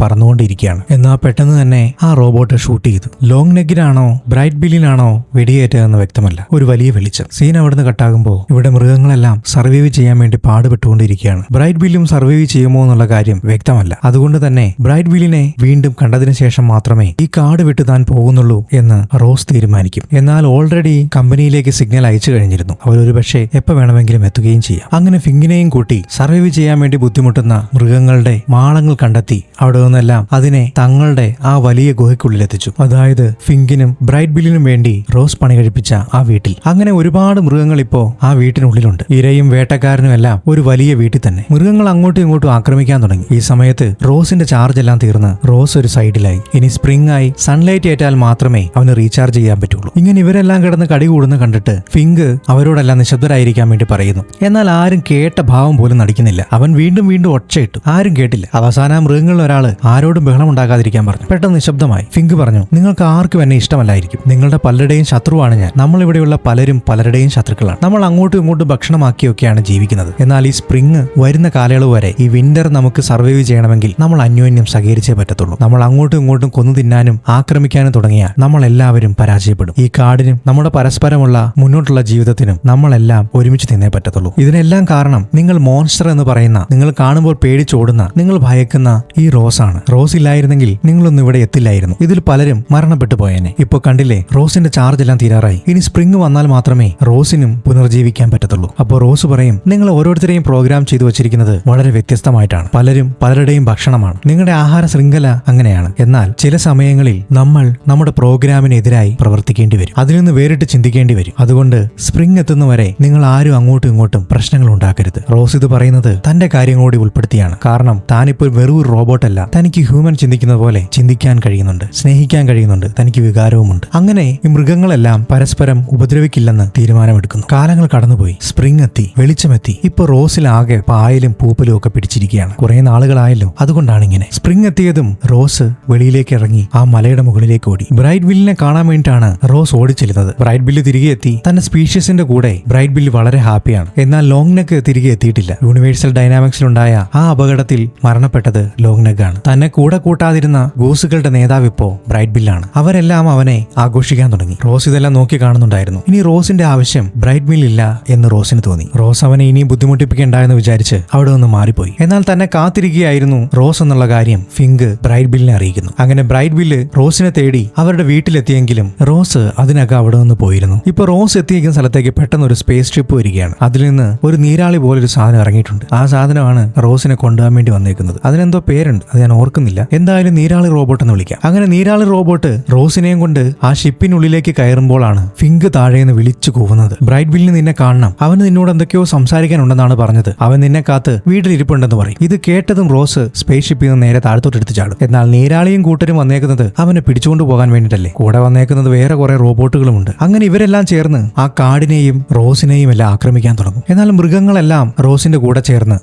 പറന്നുകൊണ്ടിരിക്കുകയാണ്. എന്നാൽ പെട്ടെന്ന് തന്നെ ആ റോബോട്ട് ഷൂട്ട് ചെയ്തു. ലോങ് നെക്കിനാണോ ബ്രൈറ്റ് ബില്ലിനാണോ വെടിയേറ്റതെന്ന് വ്യക്തമല്ല. ഒരു വലിയ വെളിച്ചം. സീൻ അവിടുന്ന് കട്ടാകുമ്പോൾ ഇവിടെ മൃഗങ്ങളെല്ലാം സർവൈവ് ചെയ്യാൻ വേണ്ടി പാടുപെട്ടുകൊണ്ടിരിക്കുകയാണ്. ബ്രൈറ്റ് ബില്ലും സർവൈവ് ചെയ്യുമോ എന്നുള്ള കാര്യം വ്യക്തമല്ല. അതുകൊണ്ട് തന്നെ ബ്രൈറ്റ് ബില്ലിനെ വീണ്ടും കണ്ടതിന് ശേഷം മാത്രമേ ഈ കാട് വിട്ടു താൻ പോകുന്നുള്ളൂ എന്ന് റോസ് തീരുമാനിക്കും. എന്നാൽ ഓൾറെഡി കമ്പനിയിലേക്ക് സിഗ്നൽ അയച്ചു കഴിഞ്ഞിരുന്നു. അവരൊരു പക്ഷേ എപ്പോൾ വേണമെങ്കിലും എത്തുകയും ചെയ്യാം. അങ്ങനെ ഫിങ്കിനെയും കൂട്ടി സർവൈവ് ചെയ്യാൻ വേണ്ടി ബുദ്ധിമുട്ടുന്ന മൃഗങ്ങളുടെ മാളങ്ങൾ കണ്ടെത്തി അവിടെ നിന്നെല്ലാം അതിനെ തങ്ങളുടെ ആ വലിയ ഗുഹയ്ക്കുള്ളിലെത്തിച്ചു. അതായത് ഫിങ്കിനും ബ്രൈറ്റ് ബില്ലിനും വേണ്ടി റോസ് പണി കഴിപ്പിച്ച ആ വീട്ടിൽ. അങ്ങനെ ഒരുപാട് മൃഗങ്ങൾ ഇപ്പോ ആ വീട്ടിനുള്ളിലുണ്ട്. ഇരയും വേട്ടക്കാരനും എല്ലാം ഒരു വലിയ വീട്ടിൽ തന്നെ. മൃഗങ്ങൾ അങ്ങോട്ടും ഇങ്ങോട്ടും ആക്രമിക്കാൻ തുടങ്ങി. ഈ സമയത്ത് റോസിന്റെ ചാർജ് എല്ലാം തീർന്ന് റോസ് ഒരു സൈഡിലായി. ഇനി സ്പ്രിംഗ് ആയി സൺലൈറ്റ് ഏറ്റാൽ മാത്രമേ അവന് റീചാർജ് ചെയ്യാൻ പറ്റുള്ളൂ. ഇങ്ങനെ ഇവരെല്ലാം കിടന്ന് കടി കൂടുന്ന കണ്ടിട്ട് ഫിങ്ക് അവരോടെല്ലാം നിശബ്ദരായിരിക്കാൻ വേണ്ടി പറയുന്നു. എന്നാൽ ആരും കേട്ട ഭാവം പോലും നടിക്കുന്നില്ല. അവൻ വീണ്ടും വീണ്ടും ഒച്ചയിട്ടു. ആരും കേട്ടില്ല. അവസാനം മൃഗങ്ങളിൽ ഒരാള് ആരോടും ബഹളം ഉണ്ടാക്കാതിരിക്കാൻ പറഞ്ഞു. പെട്ടെന്ന് നിശബ്ദമായി. ഫിങ്ക് പറഞ്ഞു, നിങ്ങൾക്ക് ആർക്കും എന്നെ ഇഷ്ടമല്ലായിരിക്കും. നിങ്ങളുടെ പലരുടെയും ശത്രുവാണ് ഞാൻ. നമ്മളിവിടെയുള്ള പലരും പലരുടെയും ശത്രുക്കളാണ്. നമ്മൾ അങ്ങോട്ടും ഇങ്ങോട്ടും ഭക്ഷണമാക്കിയൊക്കെയാണ് ജീവിക്കുന്നത്. എന്നാൽ ഈ സ്പ്രിംഗ് വരുന്ന കാലയളവ് വരെ, ഈ വിന്റർ നമുക്ക് സർവൈവ് ചെയ്യണമെങ്കിൽ നമ്മൾ അന്യോന്യം സഹകരിച്ചേ പറ്റത്തുള്ളൂ. നമ്മൾ അങ്ങോട്ടും ഇങ്ങോട്ടും കൊന്നു തിന്നാനും ആക്രമിക്കാനും തുടങ്ങിയാൽ നമ്മൾ എല്ലാവരും പരാജയപ്പെടും. ഈ കാടിനും നമ്മുടെ പരസ്പരമുള്ള മുന്നോട്ടുള്ള ജീവിതത്തിനും നമ്മളെല്ലാം ഒരുമിച്ച് നിന്നേ പറ്റത്തുള്ളൂ. ഇതിനെല്ലാം കാരണം നിങ്ങൾ മോൺസ്റ്റർ എന്ന് പറയുന്ന, നിങ്ങൾ കാണുമ്പോൾ പേടിച്ചോടുന്ന, നിങ്ങൾ ഭയക്കുന്ന ഈ റോസാണ്. റോസ് ഇല്ലായിരുന്നെങ്കിൽ നിങ്ങളൊന്നും ഇവിടെ എത്തില്ലായിരുന്നു. ഇതിൽ പലരും മരണപ്പെട്ടു പോയേനെ. ഇപ്പൊ കണ്ടില്ലേ, റോസിന്റെ ചാർജ് എല്ലാം തീരാറായി. ഇനി സ്പ്രിംഗ് വന്നാൽ മാത്രമേ റോസിനും പുനർജീവിക്കാൻ പറ്റത്തുള്ളൂ. അപ്പോൾ റോസ് പറയും, നിങ്ങൾ ഓരോരുത്തരെയും പ്രോഗ്രാം ചെയ്തു വെച്ചിരിക്കുന്നത് വളരെ വ്യത്യസ്തമായിട്ടാണ്. പലരും പലരുടെയും ഭക്ഷണമാണ്. നിങ്ങളുടെ ആഹാര ശൃംഖല അങ്ങനെയാണ്. എന്നാൽ ചില സമയങ്ങളിൽ നമ്മൾ നമ്മുടെ പ്രോഗ്രാമിനെതിരായി പ്രവർത്തിക്കേണ്ടി വരും. അതിൽ നിന്ന് വേറിട്ട് ചിന്തിക്കേണ്ടി വരും. അതുകൊണ്ട് സ്പ്രിംഗ് എത്തുന്നവരെ നിങ്ങൾ ആരും അങ്ങോട്ടും ഇങ്ങോട്ടും പ്രശ്നങ്ങൾ ഉണ്ടാക്കരുത്. റോസ് ഇത് പറയുന്നത് തന്റെ കാര്യങ്ങളോട് ഉൾപ്പെടുത്തിയാണ്. കാരണം താനിപ്പോൾ വെറും ഒരു റോബോട്ടല്ല. തനിക്ക് ഹ്യൂമൻ ചിന്തിക്കുന്ന പോലെ ചിന്തിക്കാൻ കഴിയുന്നുണ്ട്, സ്നേഹിക്കാൻ കഴിയുന്നുണ്ട്, തനിക്ക് വികാരവുമുണ്ട്. അങ്ങനെ ഈ മൃഗങ്ങളെല്ലാം പരസ്പരം ഉപദ്രവിക്കില്ലെന്ന് തീരുമാനമെടുക്കുന്നു. കാലങ്ങൾ കടന്നുപോയി. സ്പ്രിംഗ് എത്തി, വെളിച്ചമെത്തി. ഇപ്പൊ റോസിലാകെ പായലും പൂപ്പലും ഒക്കെ പിടിച്ചിരിക്കുകയാണ്. കുറെ നാളുകളായല്ലോ. അതുകൊണ്ടാണ് ഇങ്ങനെ. സ്പ്രിംഗ് എത്തിയതും റോസ് വെളിയിലേക്ക് ഇറങ്ങി ആ മലയുടെ മുകളിലേക്ക് ഓടി. ബ്രൈറ്റ് ബില്ലിനെ കാണാൻ വേണ്ടിയിട്ടാണ് റോസ് ഓടിച്ചെല്ലുന്നത്. ബ്രൈറ്റ് ബില്ല് തിരികെ എത്തി. തന്റെ സ്പീഷ്യസിന്റെ കൂടെ ബ്രൈറ്റ് ബില്ല് വളരെ ഹാപ്പിയാണ്. എന്നാൽ ലോങ് നെക്ക് തിരികെ എത്തിയിട്ടില്ല. യൂണിവേഴ്സൽ ഡൈനാമിക്സിലുണ്ടായ ആ അപകടത്തിൽ മരണപ്പെട്ടത് ലോങ് നെക്ക് ആണ്. തന്നെ കൂടെ കൂട്ടാതിരുന്ന ഗൂസുകളുടെ നേതാവ് ഇപ്പോ ബ്രൈറ്റ് ബില്ലാണ്. അവരെല്ലാം അവനെ ആഘോഷിക്കാൻ തുടങ്ങി. റോസ് ഇതെല്ലാം നോക്കി കാണുന്നുണ്ടായിരുന്നു. ഇനി റോസിന്റെ ആവശ്യം ബ്രൈറ്റ് ബില്ല് ഇല്ല എന്ന് റോസിന് തോന്നി. റോസ് അവനെ ഇനിയും ബുദ്ധിമുട്ടിപ്പിക്കേണ്ട എന്ന് വിചാരിച്ച് അവിടെ നിന്ന് മാറിപ്പോയി. എന്നാൽ തന്നെ കാത്തിരിക്കുകയായിരുന്നു റോസ് എന്നുള്ള കാര്യം ഫിങ്ക് ബ്രൈറ്റ് ബില്ലിനെ അറിയിക്കുന്നു. അങ്ങനെ ബ്രൈറ്റ് ബില്ല് റോസിനെ തേടി അവരുടെ വീട്ടിലെത്തിയെങ്കിലും റോസ് അതിനകം അവിടെ നിന്ന് പോയിരുന്നു. ഇപ്പൊ റോസ് എത്തിയിരിക്കുന്ന സ്ഥലത്തേക്ക് പെട്ടെന്ന് ഒരു സ്പേസ് ട്രിപ്പ് വരികയാണ്. അതിൽ നിന്ന് ഒരു നീരാളി പോലൊരു സാധനം ഇറങ്ങിയിട്ടുണ്ട്. ആ സാധനമാണ് റോസിനെ കൊണ്ടുപോകാൻ വേണ്ടി വന്നേക്കുന്നത്. അതിനെന്തോ പേരുണ്ട്, അത് ഞാൻ ഓർക്കുന്നില്ല. എന്തായാലും നീരാളി റോബോട്ട് എന്ന് വിളിക്കാം. അങ്ങനെ നീരാളി റോബോട്ട് റോസിനെയും കൊണ്ട് ആ ഷിപ്പിനുള്ളിലേക്ക് കയറുമ്പോഴാണ് ഫിങ്ക് താഴേന്ന് വിളിച്ചു കൂവുന്നത്. ബ്രൈറ്റ് ബില്ലിന് നിന്നെ കാണണം, അവന് നിന്നോട് എന്തൊക്കെയോ സംസാരിക്കാനുണ്ടെന്നാണ് പറഞ്ഞത്. അവൻ നിന്നെ കാത്ത് വീട്ടിലിരിപ്പുണ്ടെന്ന് പറയും. ഇത് കേട്ടതും റോസ് സ്പേസ് ഷിപ്പിൽ നിന്ന് നേരെ താഴത്തോട്ട് എടുത്ത് ചാടും. എന്നാൽ നീരാളിയും കൂട്ടരും വന്നേക്കുന്നത് അവനെ പിടിച്ചുകൊണ്ട് പോകാൻ വേണ്ടിയിട്ടല്ലേ. കൂടെ വന്നേക്കുന്നത് വേറെ കുറെ റോബോട്ടുകളുമുണ്ട്. അങ്ങനെ ഇവരെല്ലാം ചേർന്ന് ആ കാടിനെയും റോസിനെയും എല്ലാം ആക്രമിക്കാൻ തുടങ്ങും. എന്നാൽ മൃഗങ്ങളെല്ലാം റോസിന്റെ കൂടെ ചേർന്ന്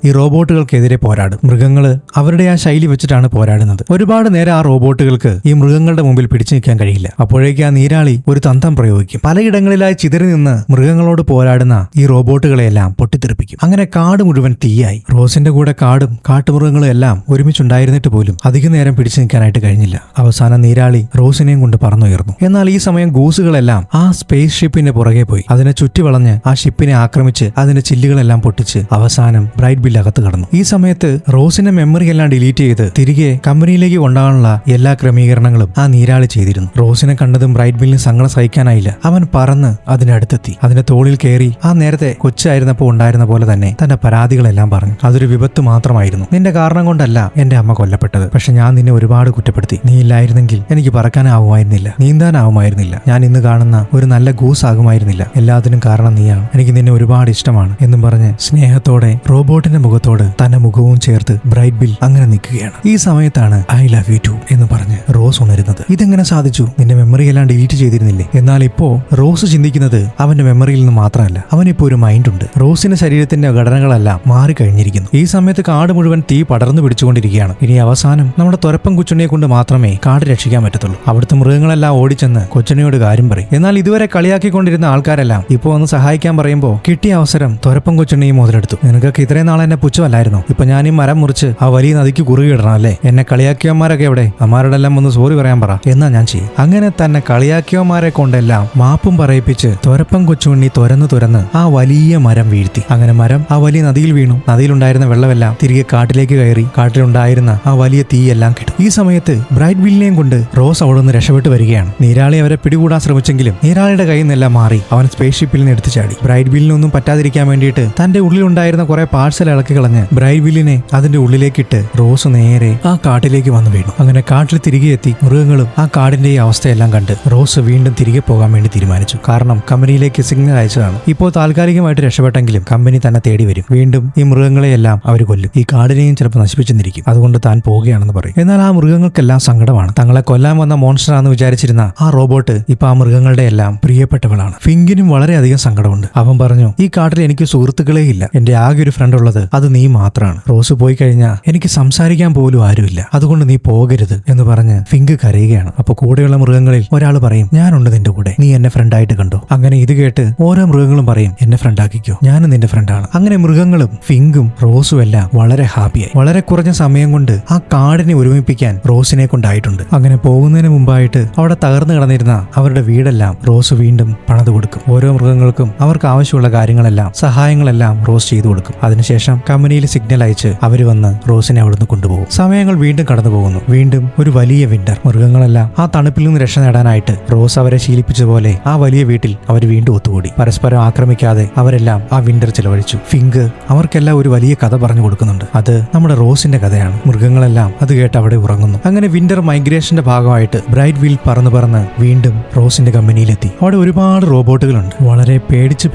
ഈ റോബോട്ടുകൾക്കെതിരെ പോരാടും. മൃഗങ്ങള് അവരുടെ ആ ശൈലി വെച്ചിട്ടാണ് പോരാടുന്നത്. ഒരുപാട് നേരം ആ റോബോട്ടുകൾക്ക് ഈ മൃഗങ്ങളുടെ മുമ്പിൽ പിടിച്ചു നിൽക്കാൻ കഴിയില്ല. അപ്പോഴേക്ക് ആ നീരാളി ഒരു തന്ത്രം പ്രയോഗിക്കും. പലയിടങ്ങളിലായി ചിതറി നിന്ന് മൃഗങ്ങളോട് പോരാടുന്ന ഈ റോബോട്ടുകളെല്ലാം പൊട്ടിത്തെറിപ്പിക്കും. അങ്ങനെ കാട് മുഴുവൻ തീയായി. റോസിന്റെ കൂടെ കാടും കാട്ടുമൃഗങ്ങളും എല്ലാം ഒരുമിച്ചുണ്ടായിരുന്നിട്ട് പോലും അധിക നേരം പിടിച്ചു നിൽക്കാനായിട്ട് കഴിഞ്ഞില്ല. അവസാനം നീരാളി റോസിനെയും കൊണ്ട് പറന്നുയർന്നു. എന്നാൽ ഈ സമയം ഗൂസുകളെല്ലാം ആ സ്പേസ് ഷിപ്പിന്റെ പുറകെ പോയി. അതിനെ ചുറ്റി വളഞ്ഞ് ആ ഷിപ്പിനെ ആക്രമിച്ച് അതിന്റെ ചില്ലുകളെല്ലാം പൊട്ടിച്ച് അവസാനം ബ്രൈറ്റ് ബിൽ അകത്ത് കടന്നു. ഈ സമയത്ത് റോസിന്റെ മെമ്മറി എല്ലാം ഡിലീറ്റ് ചെയ്ത് തിരികെ കമ്പനിയിലേക്ക് കൊണ്ടുപോകാനുള്ള എല്ലാ ക്രമീകരണങ്ങളും ആ നീരാളി ചെയ്തിരുന്നു. റോസിനെ കണ്ടതും ബ്രൈറ്റ് ബില്ലിന് സങ്കടം സഹിക്കാനായില്ല. അവൻ പറന്ന് അതിനടുത്തെത്തി. അതിന്റെ തോളിൽ കയറി ആ നേരത്തെ കൊച്ചായിരുന്നപ്പോൾ ഉണ്ടായിരുന്ന പോലെ തന്നെ തന്റെ പരാതികളെല്ലാം പറഞ്ഞു. അതൊരു വിപത്ത് മാത്രമായിരുന്നു. നിന്റെ കാരണം കൊണ്ടല്ല എന്റെ അമ്മ കൊല്ലപ്പെട്ടത്. പക്ഷെ ഞാൻ നിന്നെ ഒരുപാട് കുറ്റപ്പെടുത്തി. നീ ഇല്ലായിരുന്നെങ്കിൽ എനിക്ക് പറക്കാനാവുമായിരുന്നില്ല, നീന്താനാവുമായിരുന്നില്ല, ഞാൻ ഇന്ന് കാണുന്ന ഒരു നല്ല ഗൂസ് ആകുമായിരുന്നില്ല. എല്ലാത്തിനും കാരണം നീയാണ്. എനിക്ക് നിന്നെ ഒരുപാട് ഇഷ്ടമാണ് എന്നും പറഞ്ഞ് സ്നേഹത്തോടെ റോബോട്ടിന്റെ മുഖത്തോട് തന്റെ മുഖവും ചേർത്ത് ബ്രൈറ്റ് ബിൽ അങ്ങനെ നിൽക്കുകയാണ്. ഈ സമയത്താണ് ഐ ലവ് യു ടു എന്ന് പറഞ്ഞ് റോസ് ഉണരുന്നത്. ഇതെങ്ങനെ സാധിച്ചു? നിന്റെ മെമ്മറി എല്ലാം ഡിലീറ്റ് ചെയ്തിരുന്നില്ലേ? എന്നാൽ ഇപ്പോ റോസ് ചിന്തിക്കുന്നത് അവന്റെ മെമ്മറിയിൽ നിന്ന് മാത്രമല്ല, അവനിപ്പോ ഒരു മൈൻഡ് ഉണ്ട്. റോസിന്റെ ശരീരത്തിന്റെ ഘടനകളെല്ലാം മാറിക്കഴിഞ്ഞിരിക്കുന്നു. ഈ സമയത്ത് കാട് മുഴുവൻ തീ പടർന്നു പിടിച്ചുകൊണ്ടിരിക്കുകയാണ്. ഇനി അവസാനം നമ്മുടെ തുരപ്പം കൊച്ചുണ്ണിയെ കൊണ്ട് മാത്രമേ കാട് രക്ഷിക്കാൻ പറ്റത്തുള്ളൂ. അവിടുത്തെ മൃഗങ്ങളെല്ലാം ഓടിച്ചെന്ന് കൊച്ചുണ്ണിയോട് കാര്യം പറയും. എന്നാൽ ഇതുവരെ കളിയാക്കിക്കൊണ്ടിരുന്ന ആൾക്കാരെല്ലാം ഇപ്പോ ഒന്ന് സഹായിക്കാൻ പറയുമ്പോൾ കിട്ടിയ അവസരം തുരപ്പം കൊച്ചുണ്ണിയും മുതലെടുത്തു. നിനക്കൊക്കെ ഇത്രയും നാളെ എന്നെ പുച്ഛമല്ലായിരുന്നു. ഇപ്പൊ ഞാൻ ഈ മരം മുറിച്ച് ആ വലിയ നദിക്ക് കുറുകിടണം അല്ലേ? എന്നെ കളിയാക്കിയവന്മാരൊക്കെ എവിടെ? അമ്മാരോടെല്ലാം ഒന്ന് സോറി പറയാൻ പറ, എന്നാ ഞാൻ ചെയ്യും. അങ്ങനെ തന്നെ കളിയാക്കിയവന്മാരെ കൊണ്ടെല്ലാം മാപ്പും പറയിപ്പിച്ച് തുരപ്പം കൊച്ചുണ്ണി തുരന്ന് ആ വലിയ മരം വീഴ്ത്തി. അങ്ങനെ മരം ആ വലിയ നദിയിൽ വീണു. നദിയിലുണ്ടായിരുന്ന വെള്ളമെല്ലാം തിരികെ കാട്ടിലേക്ക് കയറി. കാട്ടിലുണ്ടായിരുന്ന ആ വലിയ തീയെല്ലാം കിട്ടും. ഈ സമയത്ത് ബ്രൈറ്റ് ബില്ലിനെയും കൊണ്ട് റോസ് അവിടെ നിന്ന് രക്ഷപ്പെട്ടു വരികയാണ്. നീരാളി അവരെ പിടികൂടാൻ ശ്രമിച്ചെങ്കിലും നീരാളിയുടെ കയ്യിൽ നിന്നെല്ലാം മാറി അവൻ സ്പേസ് ഷിപ്പിൽ നിന്ന് എടുത്തു ചാടി. ബ്രൈറ്റ് ബില്ലിനൊന്നും പറ്റാതിരിക്കാൻ വേണ്ടിയിട്ട് തന്റെ ഉള്ളിലുണ്ടായിരുന്ന കുറെ പാഴ്സൽ ഇളക്കി കളഞ്ഞ് ബ്രൈറ്റ് ബില്ലിനെ അതിന്റെ ഉള്ളിലേക്കിട്ട് റോസ് നേരെ ആ കാട്ടിലേക്ക് വന്നു വീണു. അങ്ങനെ കാട്ടിൽ തിരികെ എത്തി മൃഗങ്ങളും ആ കാടിന്റെ ഈ അവസ്ഥയെല്ലാം കണ്ട് റോസ് വീണ്ടും തിരികെ പോകാൻ വേണ്ടി തീരുമാനിച്ചു. കാരണം കമ്പനിയിലേക്ക് സിഗ്നൽ അയച്ചതാണ്. ഇപ്പോൾ താൽക്കാലികമായിട്ട് രക്ഷപ്പെട്ടെങ്കിലും കമ്പനി തന്നെ തേടി വരും. വീണ്ടും ഈ മൃഗങ്ങളെയെല്ലാം അവർ കൊല്ലും. ഈ കാടിനെയും ചിലപ്പോൾ നശിപ്പിച്ചെന്നിരിക്കും. അതുകൊണ്ട് താൻ പോവുകയാണെന്ന് പറയും. എന്നാൽ ആ മൃഗങ്ങൾക്കെല്ലാം സങ്കടമാണ്. തങ്ങളെ കൊല്ലാൻ വന്ന മോൺസ്റ്റർ ആണെന്ന് വിചാരിച്ചിരുന്ന ആ റോബോട്ട് ഇപ്പൊ ആ മൃഗങ്ങളുടെ എല്ലാം പ്രിയപ്പെട്ടവളാണ്. ഫിങ്കിനും വളരെയധികം സങ്കടമുണ്ട്. അവൻ പറഞ്ഞു, ഈ കാട്ടിൽ എനിക്ക് സുഹൃത്തുക്കളേ ഇല്ല. എന്റെ ആകെ ഒരു ഫ്രണ്ട് ഉള്ളത് അത് നീ മാത്രമാണ്. റോസ് പോയി കഴിഞ്ഞാൽ എനിക്ക് സംസാരിക്കാൻ പോലും ആരുമില്ല. അതുകൊണ്ട് നീ പോകരുത് എന്ന് പറഞ്ഞ് ഫിങ്ക് കരയുകയാണ്. അപ്പൊ കൂടെയുള്ള മൃഗങ്ങളിൽ ഒരാൾ പറയും, ഞാനുണ്ട് നിന്റെ കൂടെ, നീ എന്നെ ഫ്രണ്ടായിട്ട് കണ്ടോ. അങ്ങനെ ഇത് കേട്ട് ഓരോ മൃഗങ്ങളും പറയും, എന്നെ ഫ്രണ്ടാക്കിക്കോ, ഞാനും നിന്റെ ഫ്രണ്ടാണ്. അങ്ങനെ മൃഗങ്ങളും ഫിങ്കും റോസും എല്ലാം വളരെ ഹാപ്പിയായി. വളരെ കുറഞ്ഞ സമയം കൊണ്ട് ആ കാടിനെ ഒരുമിപ്പിക്കാൻ റോസിനെ കൊണ്ടായിട്ടുണ്ട്. അങ്ങനെ പോകുന്നതിന് മുമ്പായിട്ട് അവിടെ തകർന്നു കിടന്നിരുന്ന അവരുടെ വീടെല്ലാം റോസ് വീണ്ടും പണിത് കൊടുക്കും. ഓരോ മൃഗങ്ങൾക്കും അവർക്ക് ആവശ്യമുള്ള കാര്യങ്ങളെല്ലാം സഹായങ്ങളെല്ലാം റോസ് ചെയ്തു കൊടുക്കും. അതിനുശേഷം കമ്പനിയിൽ സിഗ്നൽ അയച്ച് അവർ വന്ന് റോസിനെ അവിടുന്ന് കൊണ്ടുപോകും. സമയങ്ങൾ വീണ്ടും കടന്നു പോകുന്നു. വീണ്ടും ഒരു വലിയ വിന്റർ. മൃഗങ്ങളെല്ലാം ആ തണുപ്പിൽ നിന്ന് രക്ഷ നേടാനായിട്ട് റോസ് അവരെ ശീലിപ്പിച്ച പോലെ ആ വലിയ വീട്ടിൽ അവർ വീണ്ടും ഒത്തുകൂടി. പരസ്പരം ആക്രമിക്കാതെ അവരെല്ലാം ആ വിന്റർ ചിലവഴിച്ചു. ഫിങ്ക് അവർക്കെല്ലാം ഒരു വലിയ കഥ പറഞ്ഞു കൊടുക്കുന്നുണ്ട്. അത് നമ്മുടെ റോസിന്റെ കഥയാണ്. മൃഗങ്ങളെല്ലാം അത് കേട്ട് അവിടെ ഉറങ്ങുന്നു. അങ്ങനെ വിന്റർ മൈഗ്രേഷന്റെ ഭാഗമായിട്ട് ബ്രൈറ്റ് വീൽ പറന്ന് വീണ്ടും റോസിന്റെ കമ്പനിയിലെത്തി. അവിടെ ഒരുപാട് റോബോട്ടുകളുണ്ട്. വളരെ പേടിച്ച്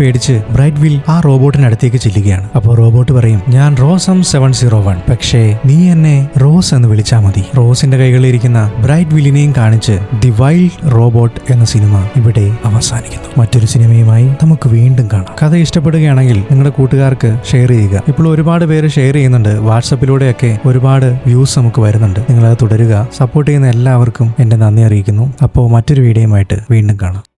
ബ്രൈറ്റ് വീൽ ആ റോബോട്ടിന് അടുത്തേക്ക് ചെല്ലുകയാണ്. അപ്പോൾ റോബോട്ട് പറയും, ഞാൻ റോസം 701, പക്ഷേ നീ എന്നെ റോസ് എന്ന് വിളിച്ചാൽ മതി. റോസിന്റെ കൈകളിലിരിക്കുന്ന ബ്രൈറ്റ് വീലിനെയും കാണിച്ച് ദി വൈൽഡ് റോബോട്ട് എന്ന സിനിമ ഇവിടെ അവസാനിക്കുന്നു. മറ്റൊരു സിനിമയുമായി നമുക്ക് വീണ്ടും കാണാം. കഥ ഇഷ്ടപ്പെടുകയാണെങ്കിൽ നിങ്ങളുടെ കൂട്ടുകാർക്ക് ഷെയർ ചെയ്യുക. ഇപ്പോൾ ഒരുപാട് പേര് ഷെയർ ചെയ്യുന്നുണ്ട്. വാട്സപ്പിലൂടെയൊക്കെ ഒരുപാട് വ്യൂസ് നമുക്ക് വരുന്നുണ്ട്. നിങ്ങളത് തുടരുക. സപ്പോർട്ട് ചെയ്യുന്ന എല്ലാവർക്കും എന്റെ നന്ദി അറിയിക്കുന്നു. അപ്പോൾ മറ്റൊരു വീഡിയോയുമായിട്ട് വീണ്ടും കാണാം.